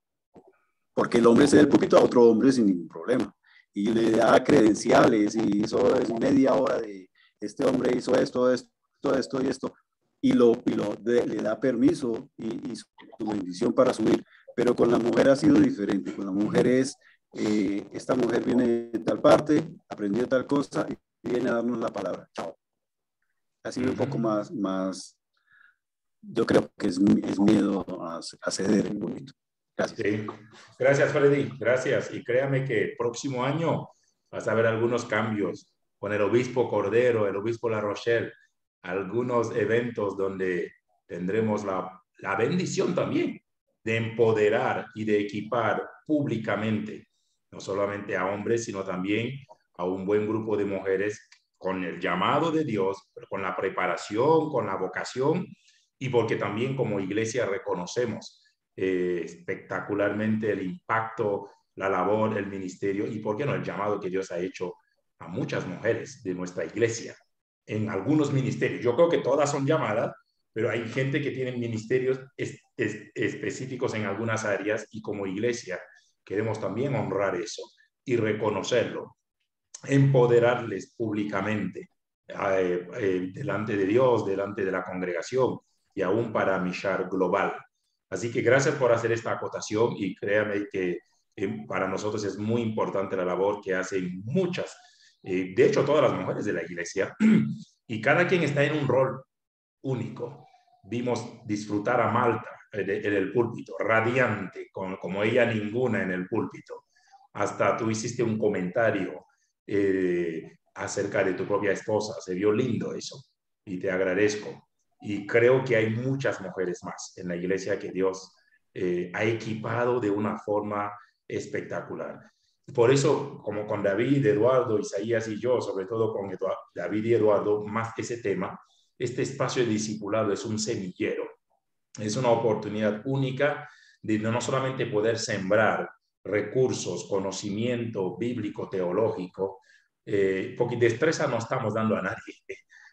porque el hombre cede el púlpito a otro hombre sin ningún problema y le da credenciales y hizo media hora de este hombre hizo esto y esto y le da permiso y su bendición para subir. Pero con la mujer ha sido diferente. Con la mujer es esta mujer viene de tal parte, aprendió tal cosa y viene a darnos la palabra. Chao. Ha sido un poco más, yo creo que es miedo a ceder un poquito. Gracias. Sí. Gracias, Freddy. Gracias. Y créame que el próximo año vas a ver algunos cambios con el obispo Cordero, el obispo La Rochelle, algunos eventos donde tendremos la bendición también de empoderar y de equipar públicamente, no solamente a hombres, sino también a un buen grupo de mujeres con el llamado de Dios, pero con la preparación, con la vocación, y porque también como iglesia reconocemos espectacularmente el impacto, la labor, el ministerio y, ¿por qué no?, el llamado que Dios ha hecho a muchas mujeres de nuestra iglesia en algunos ministerios. Yo creo que todas son llamadas, pero hay gente que tiene ministerios específicos en algunas áreas y como iglesia queremos también honrar eso y reconocerlo, empoderarles públicamente delante de Dios, delante de la congregación y aún para Mishar global. Así que gracias por hacer esta acotación y créame que para nosotros es muy importante la labor que hacen muchas, de hecho todas las mujeres de la iglesia, y cada quien está en un rol único. Vimos disfrutar a Malta en el púlpito, radiante, como ella ninguna en el púlpito. Hasta tú hiciste un comentario acerca de tu propia esposa, se vio lindo eso y te agradezco. Y creo que hay muchas mujeres más en la iglesia que Dios ha equipado de una forma espectacular. Por eso, como con David, Eduardo, Isaías y yo, sobre todo con David y Eduardo, más que ese tema, este espacio de discipulado es un semillero. Es una oportunidad única de no solamente poder sembrar recursos, conocimiento bíblico, teológico, porque destreza no estamos dando a nadie,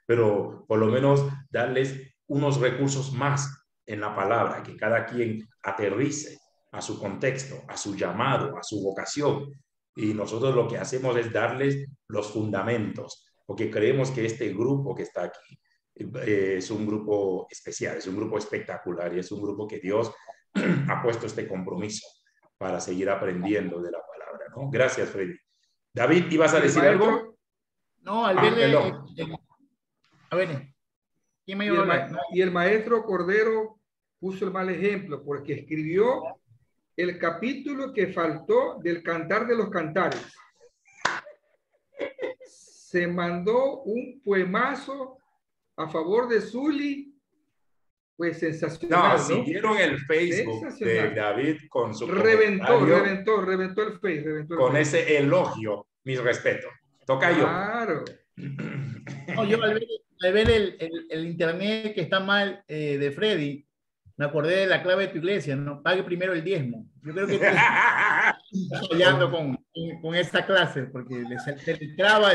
pero por lo menos darles unos recursos más en la palabra, que cada quien aterrice a su contexto, a su llamado, a su vocación. Y nosotros lo que hacemos es darles los fundamentos, porque creemos que este grupo que está aquí es un grupo especial, es un grupo espectacular y es un grupo que Dios ha puesto este compromiso para seguir aprendiendo de la palabra, ¿no? Gracias, Freddy. David, ¿ibas a decir algo? No, al verle... A ver, ¿quién me iba a hablar? Y el maestro Cordero puso el mal ejemplo porque escribió el capítulo que faltó del Cantar de los Cantares. Se mandó un poemazo a favor de Zuli, pues sensacional, ¿no? Si vieron el Facebook de David con su reventó el Facebook. Con ese elogio, mis respetos. Toca yo. Claro. No, yo al ver el internet que está mal de Freddy, me acordé de la clave de tu iglesia, ¿no? Pague primero el diezmo. Yo creo que estás fallando con esta clase, porque se traba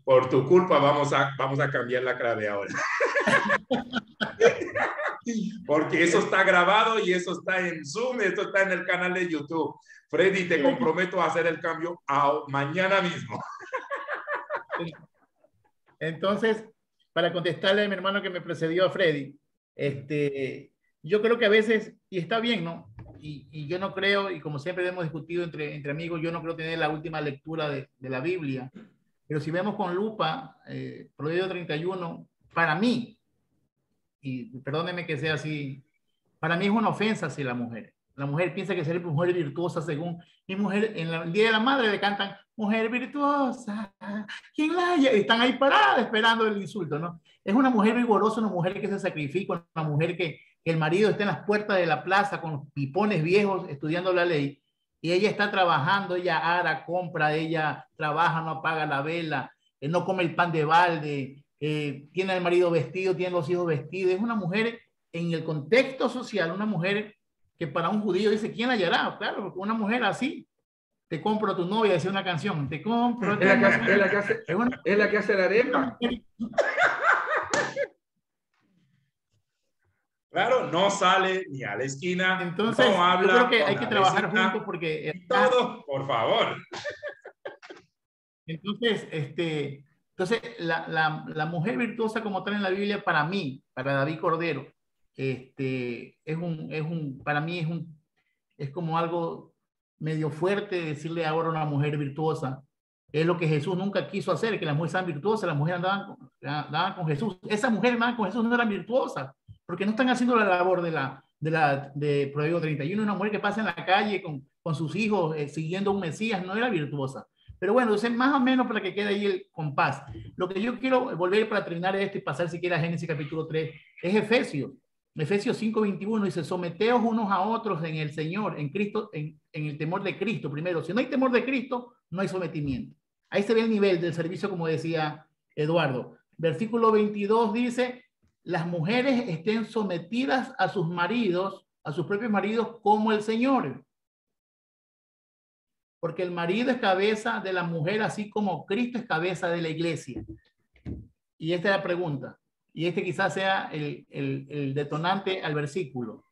por tu culpa vamos a cambiar la clave ahora. Porque eso está grabado y eso está en Zoom, esto está en el canal de YouTube. Freddy, te comprometo a hacer el cambio mañana mismo. Entonces, para contestarle a mi hermano que me precedió a Freddy, yo creo que a veces, y está bien, ¿no? Y yo no creo, y como siempre hemos discutido entre amigos, yo no creo tener la última lectura de la Biblia, pero si vemos con lupa, Proverbio 31, para mí, y perdónenme que sea así, para mí es una ofensa hacia la mujer. La mujer piensa que ser mujer virtuosa según mi mujer, en el Día de la Madre le cantan mujer virtuosa, ¿quién la haya? Están ahí paradas esperando el insulto, ¿no? Es una mujer vigorosa, una mujer que se sacrifica, una mujer que que el marido está en las puertas de la plaza con los pipones viejos estudiando la ley, y ella está trabajando, ella ara, compra, ella trabaja, no apaga la vela, no come el pan de balde, tiene al marido vestido, tiene los hijos vestidos. Es una mujer en el contexto social, una mujer que para un judío dice, ¿quién la hallará? Claro, porque una mujer así, te compro a tu novia, decía una canción, te compro. Es la que hace la arepa. Claro, no sale ni a la esquina. Entonces, no habla, yo creo que hay que trabajar juntos porque... Todo, por favor. Entonces, la mujer virtuosa como tal en la Biblia, para mí, para David Cordero, para mí es como algo medio fuerte decirle ahora a una mujer virtuosa. Es lo que Jesús nunca quiso hacer, que las mujeres sean virtuosas, las mujeres andaban con Jesús. Esas mujeres andaban con Jesús no eran virtuosas, porque no están haciendo la labor de Proverbio 31. Una mujer que pasa en la calle con sus hijos siguiendo un Mesías no era virtuosa. Pero bueno, entonces más o menos para que quede ahí el compás. Lo que yo quiero volver para terminar esto y pasar siquiera a Génesis capítulo 3 es Efesios. Efesios 5:21 dice, someteos unos a otros en el Señor, en Cristo, en el temor de Cristo primero. Si no hay temor de Cristo, no hay sometimiento. Ahí se ve el nivel del servicio, como decía Eduardo. Versículo 22 dice, las mujeres estén sometidas a sus maridos, a sus propios maridos, como el Señor. Porque el marido es cabeza de la mujer, así como Cristo es cabeza de la iglesia. Y esta es la pregunta. Y este quizás sea el detonante al versículo.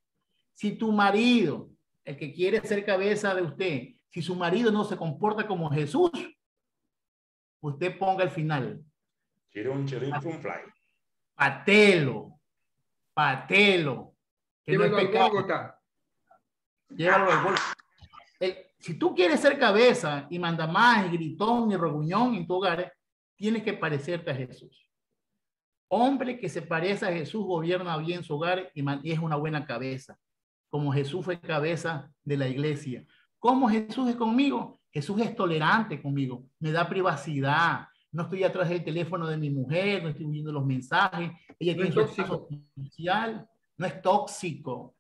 Si tu marido, el que quiere ser cabeza de usted, si su marido no se comporta como Jesús, usted ponga el final. Chirun, fly. Patelo. Llévalo al Gólgota. Llévalo al Gólgota. Si tú quieres ser cabeza y manda más, y gritón y reguñón en tu hogar, tienes que parecerte a Jesús. Hombre que se parece a Jesús gobierna bien su hogar y es una buena cabeza. Como Jesús fue cabeza de la iglesia. ¿Cómo Jesús es conmigo? Jesús es tolerante conmigo. Me da privacidad. No estoy atrás del teléfono de mi mujer, no estoy viendo los mensajes. Ella tiene su espacio social. No es tóxico.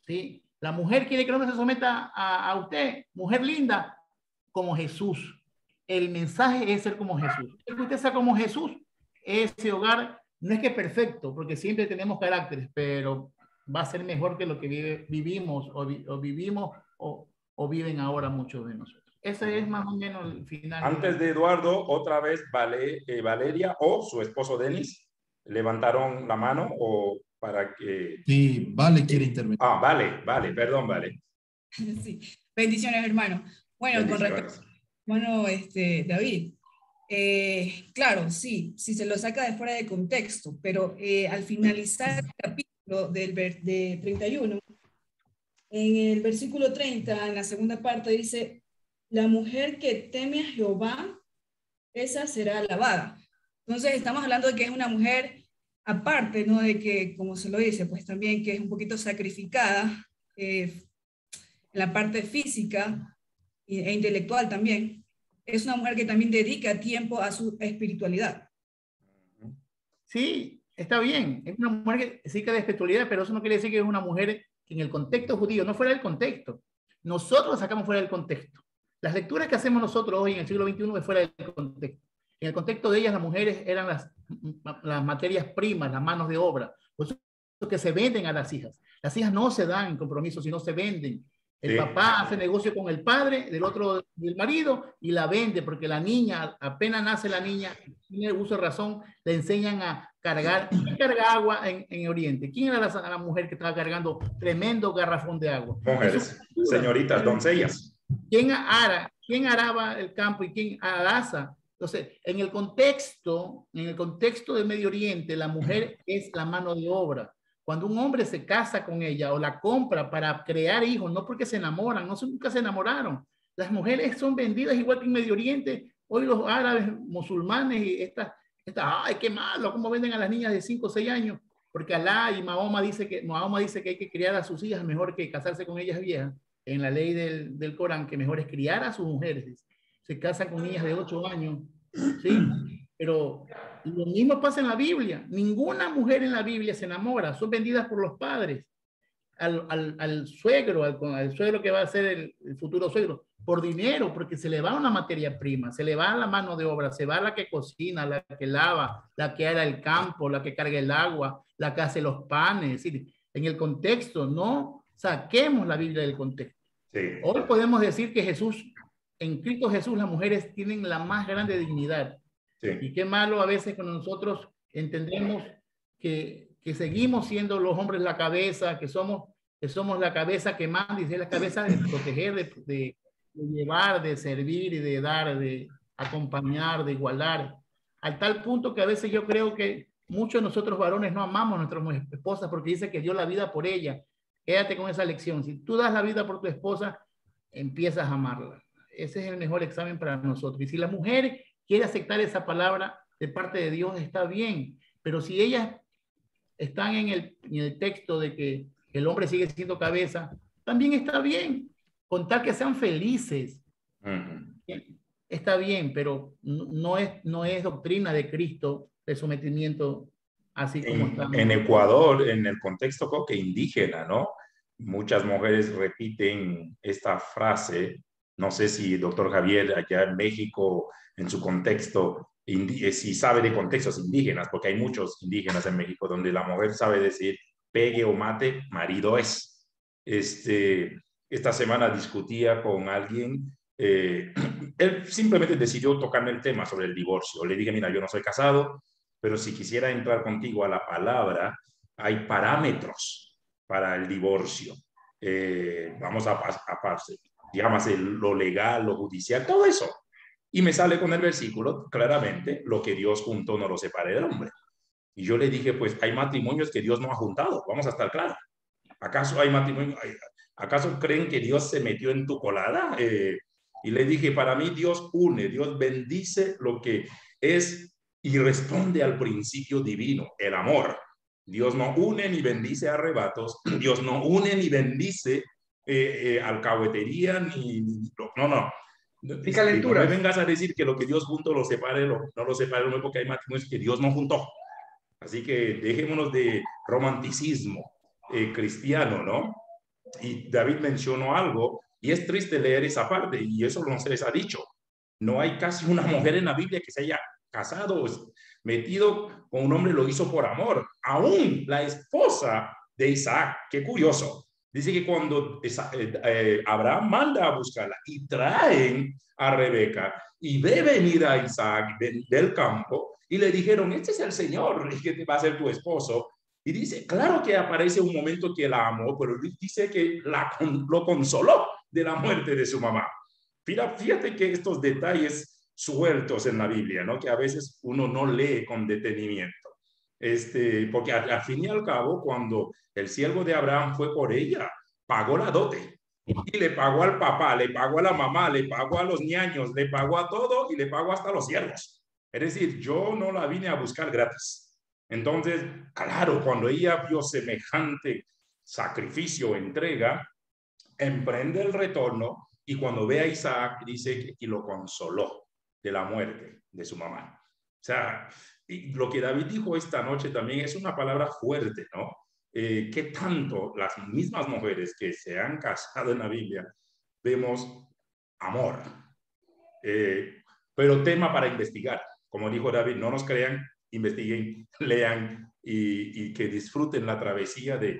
¿Sí? La mujer quiere que el hombre se someta a usted. Mujer linda, como Jesús. El mensaje es ser como Jesús. Que usted sea como Jesús. Ese hogar no es que es perfecto, porque siempre tenemos caracteres, pero va a ser mejor que lo que vivimos o viven ahora muchos de nosotros. Ese es más o menos el final. Antes de Eduardo, otra vez Valeria o su esposo Denis levantaron la mano o para que... Sí, Vale quiere intervenir. Vale, perdón, Vale. Sí, bendiciones, hermano. Bueno, con respecto, bueno, David, claro, sí, si se lo saca de fuera de contexto, pero al finalizar el capítulo de 31, en el versículo 30, en la segunda parte dice, la mujer que teme a Jehová, esa será alabada. Entonces estamos hablando de que es una mujer aparte, ¿no? De que, como se lo dice, pues también que es un poquito sacrificada en la parte física e intelectual también. Es una mujer que también dedica tiempo a su espiritualidad. Sí, está bien. Es una mujer que dedica de espiritualidad, pero eso no quiere decir que es una mujer que en el contexto judío, no fuera del contexto. Nosotros la sacamos fuera del contexto. Las lecturas que hacemos nosotros hoy en el siglo XXI es fuera del contexto. En el contexto de ellas, las mujeres eran las materias primas, las manos de obra. Por eso que se venden a las hijas. Las hijas no se dan en compromiso, sino se venden. El papá hace negocio con el padre del marido y la vende porque la niña, apenas nace la niña, tiene uso de razón, le enseñan a cargar. ¿Quién carga agua en Oriente? ¿Quién era la mujer que estaba cargando tremendo garrafón de agua? Mujeres, señoritas, doncellas. ¿Quién araba el campo y quién arasa? Entonces, en el contexto del Medio Oriente, la mujer es la mano de obra. Cuando un hombre se casa con ella o la compra para crear hijos, no porque se enamoran, nunca se enamoraron. Las mujeres son vendidas igual que en Medio Oriente. Hoy los árabes, musulmanes y ay, qué malo, cómo venden a las niñas de 5 o 6 años. Porque Alá y Mahoma dice que hay que criar a sus hijas mejor que casarse con ellas viejas. En la ley del Corán, que mejor es criar a sus mujeres. Se casan con niñas de 8 años, ¿sí? Pero Y lo mismo pasa en la Biblia. Ninguna mujer en la Biblia se enamora, son vendidas por los padres al suegro, al suegro que va a ser el futuro suegro, por dinero, porque se le va una materia prima, se le va la mano de obra, se va la que cocina, la que lava, la que ara el campo, la que carga el agua, la que hace los panes. Es decir, en el contexto, no saquemos la Biblia del contexto. Sí. Hoy podemos decir que Jesús, en Cristo Jesús, las mujeres tienen la más grande dignidad. Sí. Y qué malo a veces cuando nosotros entendemos que seguimos siendo los hombres la cabeza, que somos la cabeza que manda, y es la cabeza de proteger, de llevar, de servir y de dar, de acompañar, de igualar, al tal punto que a veces yo creo que muchos de nosotros varones no amamos a nuestras esposas porque dice que dio la vida por ella. Quédate con esa lección. Si tú das la vida por tu esposa, empiezas a amarla. Ese es el mejor examen para nosotros. Y si la mujer quiere aceptar esa palabra de parte de Dios, está bien. Pero si ellas están en el texto de que el hombre sigue siendo cabeza, también está bien. Con tal que sean felices. Está bien, pero no es doctrina de Cristo de sometimiento así como está. En Ecuador, en el contexto creo que indígena, ¿no? Muchas mujeres repiten esta frase. No sé si doctor Javier allá en México, en su contexto, si sabe de contextos indígenas, porque hay muchos indígenas en México donde la mujer sabe decir pegue o mate, marido es. Esta semana discutía con alguien, él simplemente decidió tocarme el tema sobre el divorcio. Le dije, mira, yo no soy casado, pero si quisiera entrar contigo a la palabra, hay parámetros para el divorcio. Vamos a llámase lo legal, lo judicial, todo eso. Y me sale con el versículo, claramente, lo que Dios juntó no lo separe del hombre. Y yo le dije, pues hay matrimonios que Dios no ha juntado, vamos a estar claros. ¿Acaso hay matrimonios? ¿Acaso creen que Dios se metió en tu colada? Y le dije, para mí Dios une, Dios bendice lo que es y responde al principio divino, el amor. Dios no une ni bendice arrebatos, Dios no une ni bendice alcahuetería, no. Ni calenturas. No me vengas a decir que lo que Dios juntó lo separe, no lo separe, porque hay matrimonios que Dios no juntó. Así que dejémonos de romanticismo cristiano, ¿no? Y David mencionó algo, y es triste leer esa parte, y eso no se les ha dicho. No hay casi una mujer en la Biblia que se haya casado, metido con un hombre, lo hizo por amor. Aún la esposa de Isaac, qué curioso. Dice que cuando Abraham manda a buscarla y traen a Rebeca y ve venir a Isaac del campo y le dijeron, este es el Señor que va a ser tu esposo. Y dice, claro que aparece un momento que la amó, pero dice que lo consoló de la muerte de su mamá. Fíjate que estos detalles sueltos en la Biblia, ¿no? Que a veces uno no lee con detenimiento. Porque al fin y al cabo, cuando el siervo de Abraham fue por ella, pagó la dote y le pagó al papá, le pagó a la mamá, le pagó a los ñaños, le pagó a todo y le pagó hasta a los siervos. Es decir, yo no la vine a buscar gratis. Entonces, claro, cuando ella vio semejante sacrificio, entrega, emprende el retorno y cuando ve a Isaac, dice que y lo consoló de la muerte de su mamá. O sea, y lo que David dijo esta noche también es una palabra fuerte, ¿no? ¿Qué tanto las mismas mujeres que se han casado en la Biblia vemos amor? Pero tema para investigar. Como dijo David, no nos crean, investiguen, lean y que disfruten la travesía de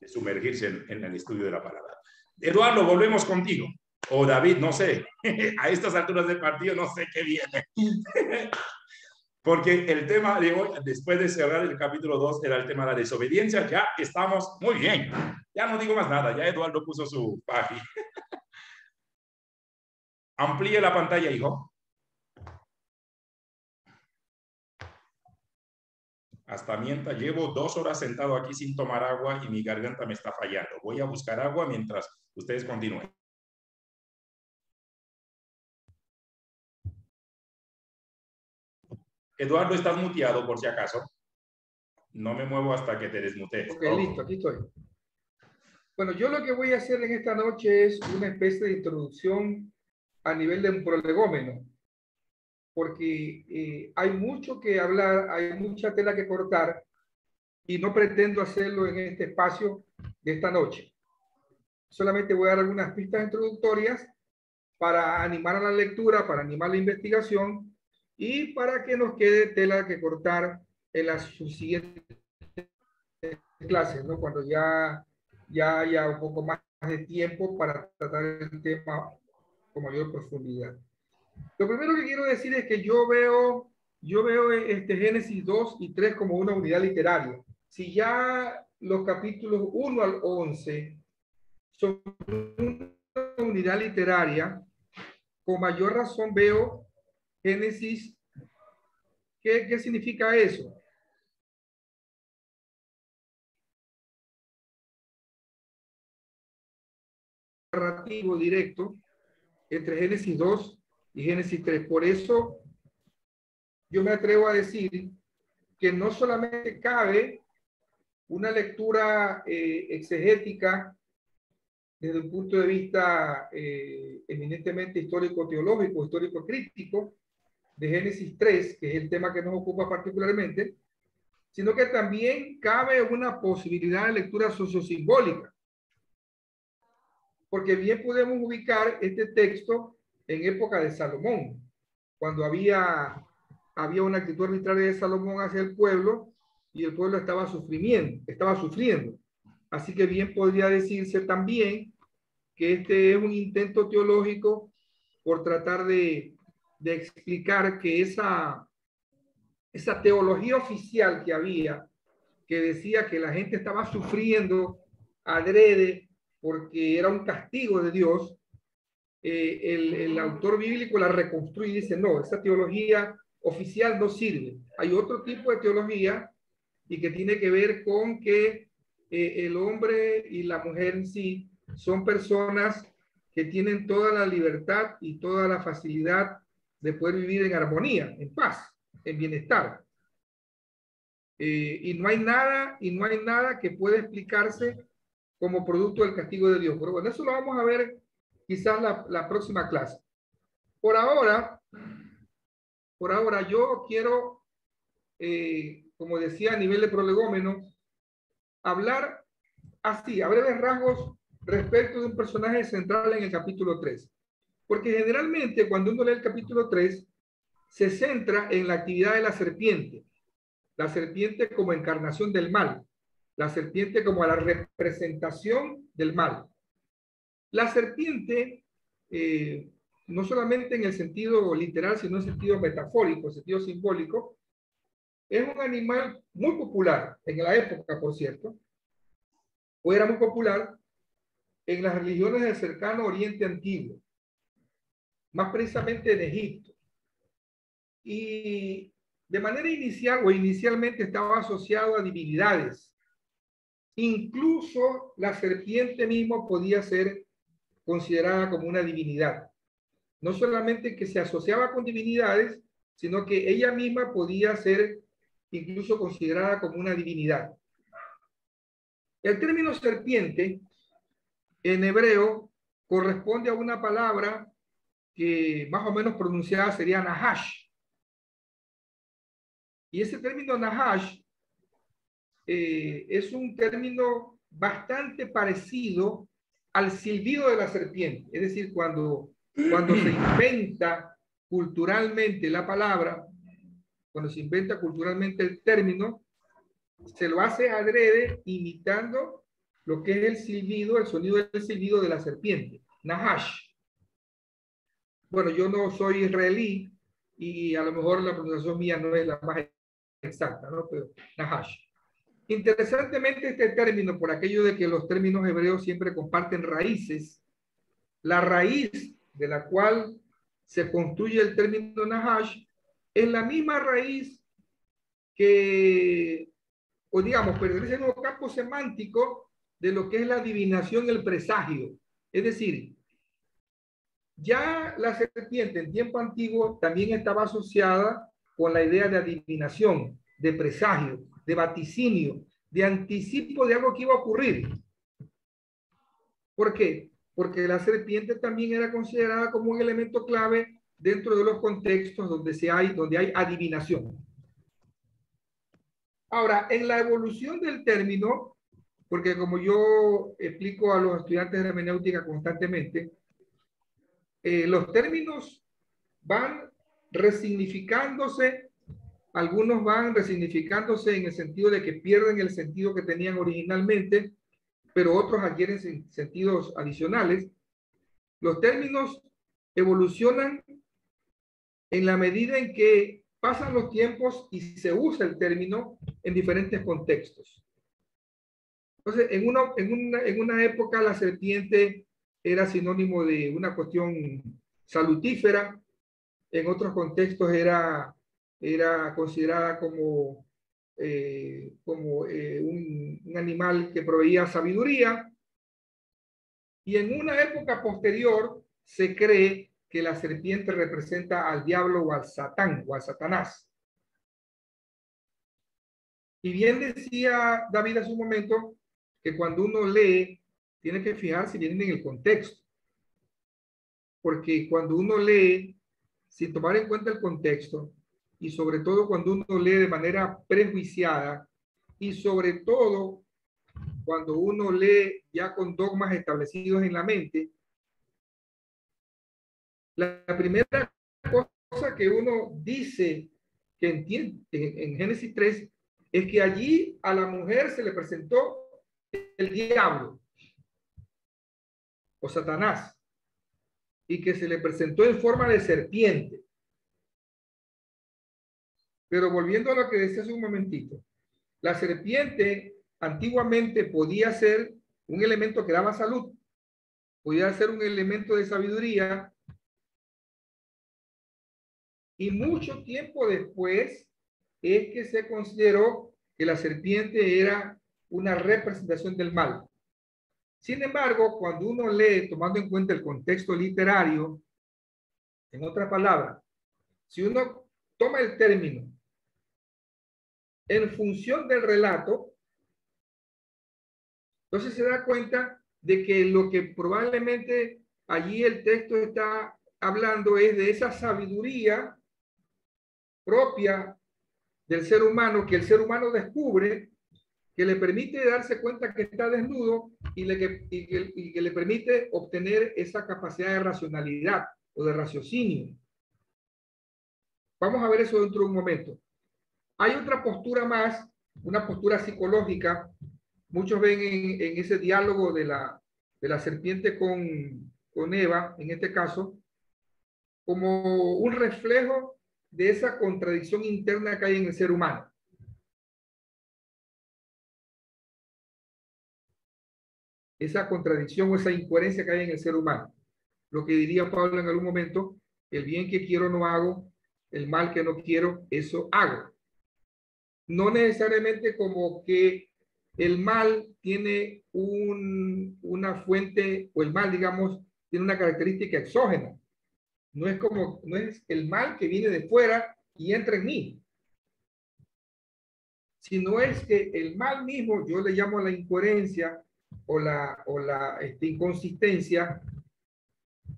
sumergirse en el estudio de la palabra. Eduardo, volvemos contigo. O David, no sé. A estas alturas del partido no sé qué viene. Porque el tema de hoy, después de cerrar el capítulo 2, era el tema de la desobediencia. Ya estamos muy bien. Ya no digo más nada. Ya Eduardo puso su página. Amplíe la pantalla, hijo. Hasta mientras llevo 2 horas sentado aquí sin tomar agua y mi garganta me está fallando. Voy a buscar agua mientras ustedes continúen. Eduardo, estás muteado por si acaso. No me muevo hasta que te desmutees. Ok, listo, aquí estoy. Bueno, yo lo que voy a hacer en esta noche es una especie de introducción a nivel de un prolegómeno. porque hay mucho que hablar, hay mucha tela que cortar y no pretendo hacerlo en este espacio de esta noche. Solamente voy a dar algunas pistas introductorias para animar a la lectura, para animar la investigación y para que nos quede tela que cortar en las siguientes clases, ¿no? Cuando ya haya un poco más de tiempo para tratar el tema con mayor profundidad. Lo primero que quiero decir es que yo veo Génesis 2 y 3 como una unidad literaria. Si ya los capítulos 1 al 11 son una unidad literaria, con mayor razón veo Génesis. ¿Qué significa eso? Narrativo directo entre Génesis 2 y Génesis 3. Por eso yo me atrevo a decir que no solamente cabe una lectura exegética desde un punto de vista eminentemente histórico-teológico, histórico-crítico de Génesis 3, que es el tema que nos ocupa particularmente, sino que también cabe una posibilidad de lectura sociosimbólica. Porque bien podemos ubicar este texto en época de Salomón, cuando había una actitud arbitraria de Salomón hacia el pueblo y el pueblo estaba sufriendo. Así que bien podría decirse también que este es un intento teológico por tratar de explicar que esa teología oficial que había, que decía que la gente estaba sufriendo adrede porque era un castigo de Dios, el autor bíblico la reconstruye y dice, no, esa teología oficial no sirve. Hay otro tipo de teología y que tiene que ver con que el hombre y la mujer en sí son personas que tienen toda la libertad y toda la facilidad de poder vivir en armonía, en paz, en bienestar. Y no hay nada que pueda explicarse como producto del castigo de Dios. Pero bueno, eso lo vamos a ver quizás la próxima clase. Por ahora yo quiero, como decía a nivel de prolegómeno, hablar así, a breves rasgos, respecto de un personaje central en el capítulo 3. Porque generalmente cuando uno lee el capítulo 3, se centra en la actividad de la serpiente como encarnación del mal, la serpiente como la representación del mal. La serpiente, no solamente en el sentido literal, sino en el sentido metafórico, en el sentido simbólico, es un animal muy popular en la época, por cierto, o era muy popular en las religiones del cercano Oriente Antiguo, más precisamente en Egipto. Y de manera inicialmente estaba asociado a divinidades. Incluso la serpiente misma podía ser considerada como una divinidad. No solamente que se asociaba con divinidades, sino que ella misma podía ser incluso considerada como una divinidad. El término serpiente en hebreo corresponde a una palabra que más o menos pronunciada sería nahash. Y ese término nahash es un término bastante parecido al silbido de la serpiente. Es decir, cuando se inventa culturalmente la palabra, cuando se inventa culturalmente el término, se lo hace adrede imitando lo que es el silbido, el sonido del silbido de la serpiente. Nahash. Bueno, yo no soy israelí y a lo mejor la pronunciación mía no es la más exacta, ¿no? Pero nahash. Interesantemente este término, por aquello de que los términos hebreos siempre comparten raíces, la raíz de la cual se construye el término nahash es la misma raíz que, o digamos, pertenece a un campo semántico de lo que es la adivinación y el presagio. Es decir, ya la serpiente en tiempo antiguo también estaba asociada con la idea de adivinación, de presagio, de vaticinio, de anticipo de algo que iba a ocurrir. ¿Por qué? Porque la serpiente también era considerada como un elemento clave dentro de los contextos donde hay adivinación. Ahora, en la evolución del término, porque como yo explico a los estudiantes de hermenéutica constantemente, los términos van resignificándose, algunos van resignificándose en el sentido de que pierden el sentido que tenían originalmente, pero otros adquieren sentidos adicionales. Los términos evolucionan en la medida en que pasan los tiempos y se usa el término en diferentes contextos. Entonces, en una época la serpiente era sinónimo de una cuestión salutífera, en otros contextos era considerada como un animal que proveía sabiduría, y en una época posterior se cree que la serpiente representa al diablo o al Satán o al Satanás. Y bien decía David hace un momento que cuando uno lee tiene que fijarse bien en el contexto, porque cuando uno lee sin tomar en cuenta el contexto, y sobre todo cuando uno lee de manera prejuiciada, y sobre todo cuando uno lee ya con dogmas establecidos en la mente, la primera cosa que uno dice que entiende en Génesis 3 es que allí a la mujer se le presentó el diablo o Satanás, y que se le presentó en forma de serpiente. Pero volviendo a lo que decía hace un momentito, la serpiente antiguamente podía ser un elemento que daba salud, podía ser un elemento de sabiduría, y mucho tiempo después es que se consideró que la serpiente era una representación del mal. Sin embargo, cuando uno lee tomando en cuenta el contexto literario, en otras palabras, si uno toma el término en función del relato, entonces se da cuenta de que lo que probablemente allí el texto está hablando es de esa sabiduría propia del ser humano, que el ser humano descubre, que le permite darse cuenta que está desnudo y que le permite obtener esa capacidad de racionalidad o de raciocinio. Vamos a ver eso dentro de un momento. Hay otra postura más, una postura psicológica. Muchos ven en ese diálogo de la serpiente con Eva, en este caso, como un reflejo de esa contradicción interna que hay en el ser humano. Esa contradicción o esa incoherencia que hay en el ser humano. Lo que diría Pablo en algún momento, el bien que quiero no hago, el mal que no quiero, eso hago. No necesariamente como que el mal tiene una fuente, o el mal, digamos, tiene una característica exógena. No es el mal que viene de fuera y entra en mí, sino es que el mal mismo, yo le llamo la incoherencia o la inconsistencia,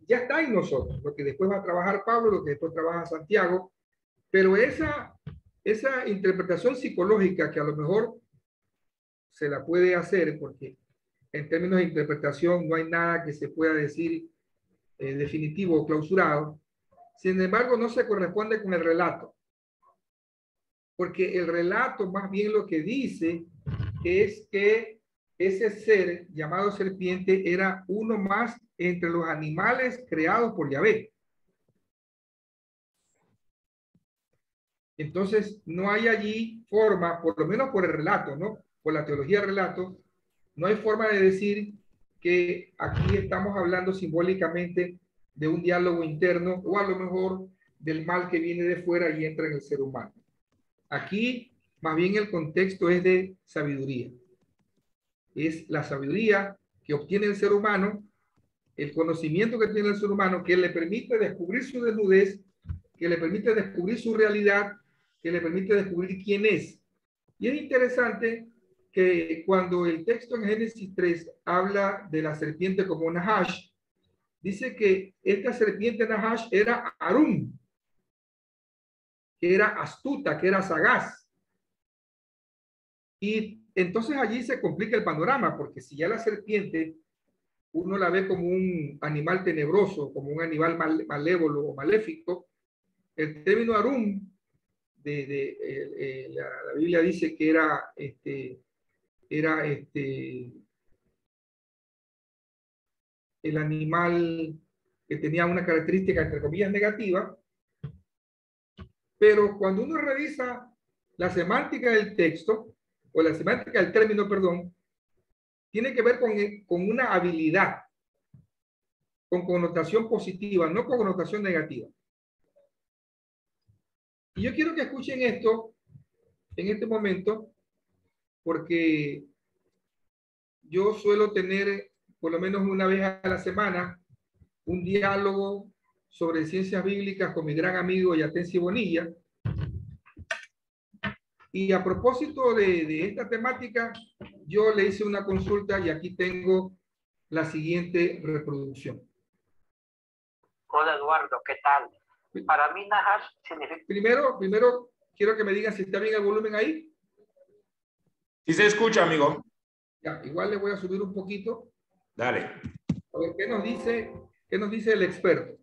ya está en nosotros, lo que después va a trabajar Pablo, lo que después trabaja Santiago, pero esa interpretación psicológica que a lo mejor se la puede hacer, porque en términos de interpretación no hay nada que se pueda decir definitivo o clausurado, sin embargo no se corresponde con el relato, porque el relato más bien lo que dice es que ese ser llamado serpiente era uno más entre los animales creados por Yahvé. Entonces, no hay allí forma, por lo menos por el relato, ¿no? Por la teología del relato, no hay forma de decir que aquí estamos hablando simbólicamente de un diálogo interno o a lo mejor del mal que viene de fuera y entra en el ser humano. Aquí, más bien el contexto es de sabiduría. Es la sabiduría que obtiene el ser humano, el conocimiento que tiene el ser humano, que le permite descubrir su desnudez, que le permite descubrir su realidad, que le permite descubrir quién es. Y es interesante que cuando el texto en Génesis 3 habla de la serpiente como Nahash, dice que esta serpiente Nahash era Arum, que era astuta, que era sagaz. Y entonces allí se complica el panorama, porque si ya la serpiente uno la ve como un animal tenebroso, como un animal malévolo o maléfico, el término Arum, la Biblia dice que era el animal que tenía una característica, entre comillas, negativa, pero cuando uno revisa la semántica del texto, o la semántica del término, perdón, tiene que ver con una habilidad, con connotación positiva, no con connotación negativa. Y yo quiero que escuchen esto en este momento, porque yo suelo tener, por lo menos una vez a la semana, un diálogo sobre ciencias bíblicas con mi gran amigo Yatensi Bonilla. Y a propósito de esta temática, yo le hice una consulta y aquí tengo la siguiente reproducción. Hola Eduardo, ¿qué tal? Para mí Nahash significa... Primero quiero que me digan si está bien el volumen ahí. Sí se escucha, amigo. Ya, igual le voy a subir un poquito. Dale. A ver, ¿qué nos dice el experto?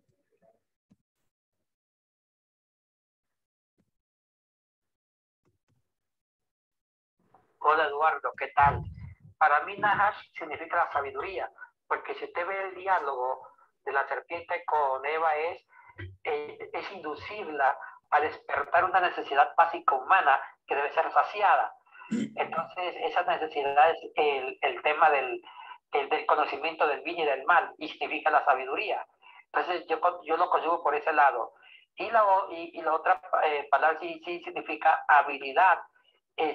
Hola Eduardo, ¿qué tal? Para mí Nahash significa la sabiduría, porque si usted ve el diálogo de la serpiente con Eva es inducirla a despertar una necesidad básica humana que debe ser saciada. Entonces esa necesidad es el tema del conocimiento del bien y del mal, y significa la sabiduría. Entonces yo lo conjugo por ese lado. Y la otra palabra sí significa habilidad.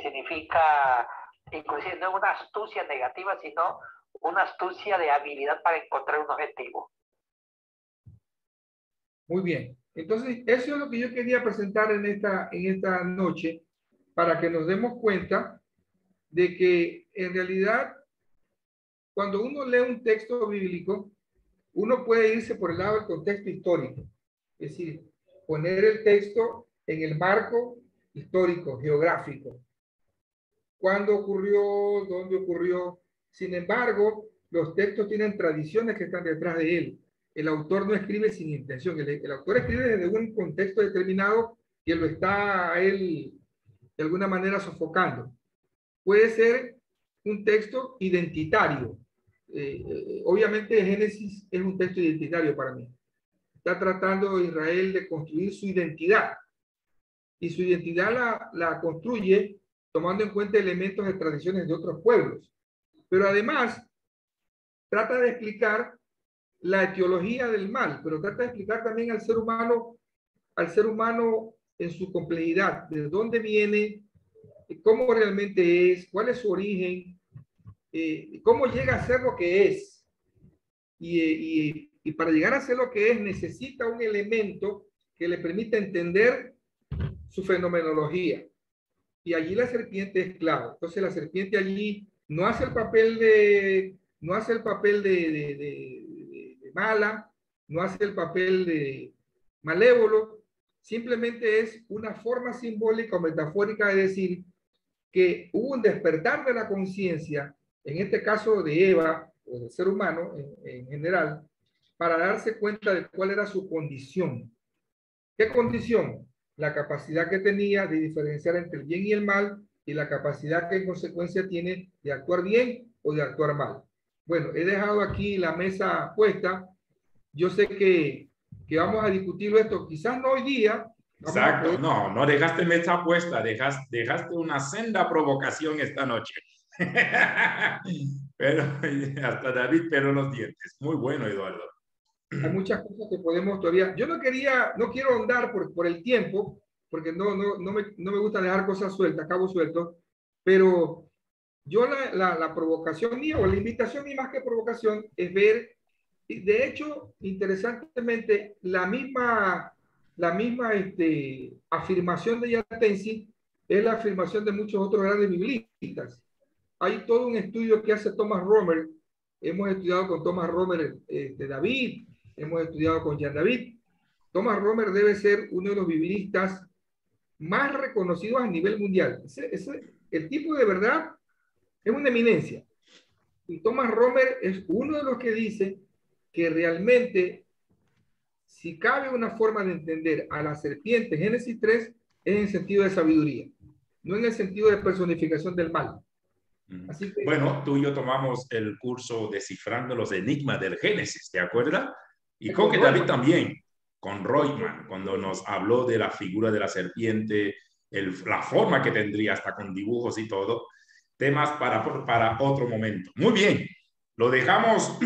Significa, inclusive no una astucia negativa, sino una astucia de habilidad para encontrar un objetivo. Muy bien. Entonces, eso es lo que yo quería presentar en esta noche, para que nos demos cuenta de que en realidad, cuando uno lee un texto bíblico, uno puede irse por el lado del contexto histórico. Es decir, poner el texto en el marco histórico, geográfico. ¿Cuándo ocurrió? ¿Dónde ocurrió? Sin embargo, los textos tienen tradiciones que están detrás de él. El autor no escribe sin intención. El autor escribe desde un contexto determinado que lo está a él de alguna manera sofocando. Puede ser un texto identitario. Obviamente Génesis es un texto identitario para mí. Está tratando Israel de construir su identidad. Y su identidad la construye tomando en cuenta elementos de tradiciones de otros pueblos. Pero además, trata de explicar la etiología del mal, pero trata de explicar también al ser humano en su complejidad, de dónde viene, cómo realmente es, cuál es su origen, cómo llega a ser lo que es. Y para llegar a ser lo que es, necesita un elemento que le permita entender su fenomenología. Y allí la serpiente es clave. Entonces la serpiente allí no hace el papel de mala, no hace el papel de malévolo, simplemente es una forma simbólica o metafórica de decir que hubo un despertar de la conciencia, en este caso de Eva, o del ser humano en general, para darse cuenta de cuál era su condición. ¿Qué condición? La capacidad que tenía de diferenciar entre el bien y el mal, y la capacidad que en consecuencia tiene de actuar bien o de actuar mal. Bueno, he dejado aquí la mesa puesta. Yo sé que vamos a discutirlo esto, quizás no hoy día. Exacto, no dejaste mesa puesta, dejaste una senda provocación esta noche. Pero hasta David peló los dientes. Muy bueno, Eduardo. Hay muchas cosas que podemos todavía. Yo no quiero ahondar por el tiempo, porque no me gusta dejar cosas sueltas, cabos sueltos, pero yo la provocación mía, o la invitación mía más que provocación, es ver, de hecho, interesantemente, la misma afirmación de Yatensi es la afirmación de muchos otros grandes biblistas. Hay todo un estudio que hace Thomas Romer. Hemos estudiado con Thomas Romer David, hemos estudiado con Jean David. Thomas Romer debe ser uno de los biblistas más reconocidos a nivel mundial. El tipo de verdad es una eminencia. Y Thomas Romer es uno de los que dice que realmente, si cabe una forma de entender a la serpiente, Génesis 3, es en el sentido de sabiduría, no en el sentido de personificación del mal. Así que, bueno, tú y yo tomamos el curso Descifrando los Enigmas del Génesis, ¿te acuerdas? Y creo que David también, con Royman, cuando nos habló de la figura de la serpiente, la forma que tendría, hasta con dibujos y todo. Temas para otro momento. Muy bien, lo dejamos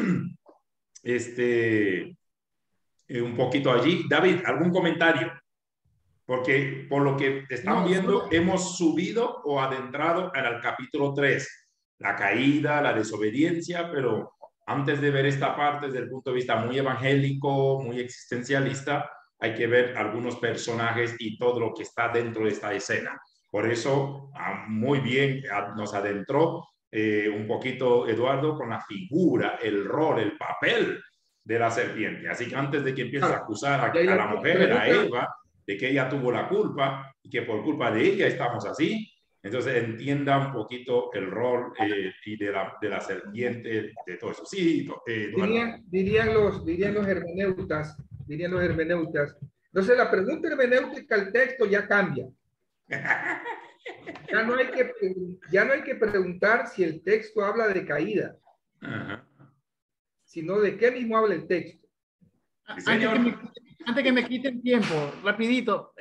un poquito allí. David, ¿algún comentario? Porque por lo que están viendo, hemos subido o adentrado al capítulo 3, la caída, la desobediencia, pero antes de ver esta parte desde el punto de vista muy evangélico, muy existencialista, hay que ver algunos personajes y todo lo que está dentro de esta escena. Por eso, muy bien, nos adentró un poquito Eduardo con la figura, el rol, el papel de la serpiente. Así que antes de que empiece a acusar a la mujer, a Eva, de que ella tuvo la culpa y que por culpa de ella estamos así, entonces entienda un poquito el rol y de la serpiente, de todo eso. Sí, dirían los hermeneutas, Entonces la pregunta hermenéutica al texto ya cambia. Ya no hay que preguntar si el texto habla de caída, sino de qué mismo habla el texto. Antes que me quiten tiempo, rapidito,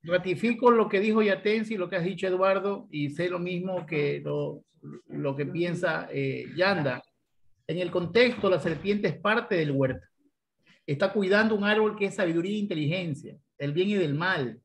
ratifico lo que dijo Yatensi, lo que has dicho Eduardo, y sé lo mismo que lo que piensa Yanda. En el contexto, la serpiente es parte del huerto. Está cuidando un árbol que es sabiduría e inteligencia, el bien y del mal.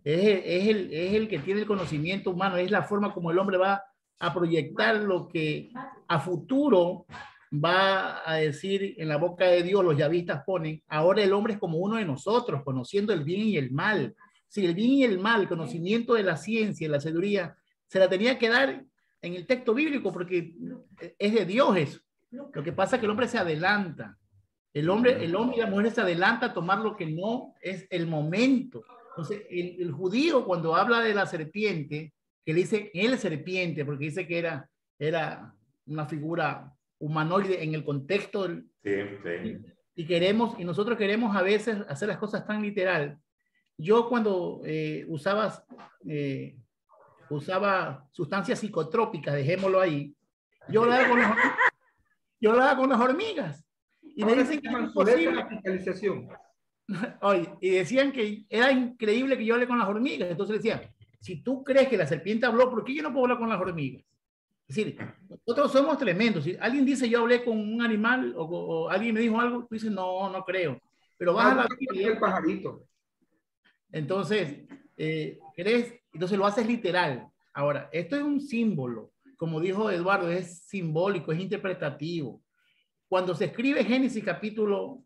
Es el que tiene el conocimiento humano, es la forma como el hombre va a proyectar lo que a futuro va a decir en la boca de Dios. Los yavistas ponen, ahora el hombre es como uno de nosotros, conociendo el bien y el mal. Si el bien y el mal, el conocimiento de la ciencia, la sabiduría, se la tenía que dar en el texto bíblico porque es de Dios eso. Lo que pasa es que el hombre se adelanta. El hombre y la mujer se adelanta a tomar lo que no es el momento. Entonces, el judío cuando habla de la serpiente, que le dice el serpiente, porque dice que era una figura humanoide en el contexto del, y nosotros queremos a veces hacer las cosas tan literal. Yo cuando usaba sustancias psicotrópicas, dejémoslo ahí, yo hablaba con las hormigas y me dicen que es imposible la fiscalización. Oye, y decían que era increíble que yo hable con las hormigas. Entonces decía, si tú crees que la serpiente habló, ¿por qué yo no puedo hablar con las hormigas? Es decir, nosotros somos tremendos. Si alguien dice yo hablé con un animal o alguien me dijo algo, tú dices no creo. Pero vas a la Biblia, el pajarito. Entonces, ¿crees? Entonces lo haces literal. Ahora, esto es un símbolo. Como dijo Eduardo, es simbólico, es interpretativo. Cuando se escribe Génesis capítulo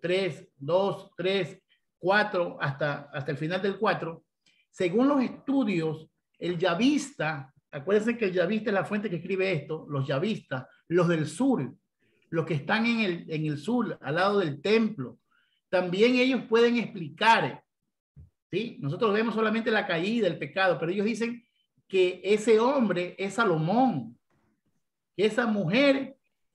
3, 2, 3, 4, hasta el final del 4, según los estudios, el yavista, acuérdense que el yavista es la fuente que escribe esto, los yavistas, los del sur, los que están en el sur, al lado del templo, también ellos pueden explicar, ¿sí? Nosotros vemos solamente la caída, el pecado, pero ellos dicen que ese hombre es Salomón, que esa mujer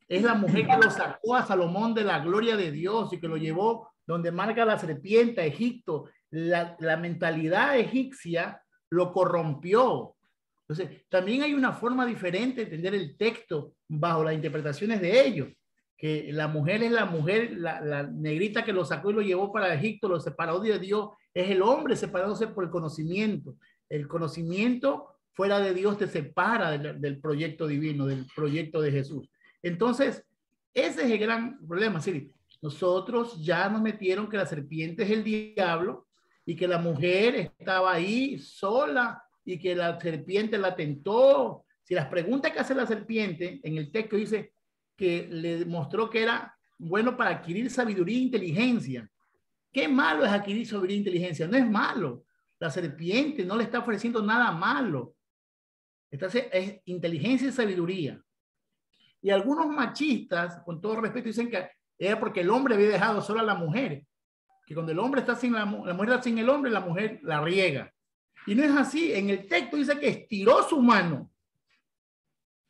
es la mujer que lo sacó a Salomón de la gloria de Dios y que lo llevó donde marca la serpiente a Egipto. La mentalidad egipcia lo corrompió. Entonces, también hay una forma diferente de entender el texto bajo las interpretaciones de ellos, que la mujer es la mujer, la negrita que lo sacó y lo llevó para Egipto, lo separó de Dios, es el hombre separándose por el conocimiento. El conocimiento fuera de Dios te separa del proyecto divino, del proyecto de Jesús. Entonces, ese es el gran problema. ¿Sí? Nosotros ya nos metieron que la serpiente es el diablo y que la mujer estaba ahí sola y que la serpiente la tentó. Si las preguntas que hace la serpiente en el texto dice que le mostró que era bueno para adquirir sabiduría e inteligencia. ¿Qué malo es adquirir sabiduría e inteligencia? No es malo. La serpiente no le está ofreciendo nada malo. Entonces, es inteligencia y sabiduría. Y algunos machistas, con todo respeto, dicen que era porque el hombre había dejado sola a la mujer. Que cuando el hombre está sin la mujer está sin el hombre, la mujer la riega. Y no es así. En el texto dice que estiró su mano.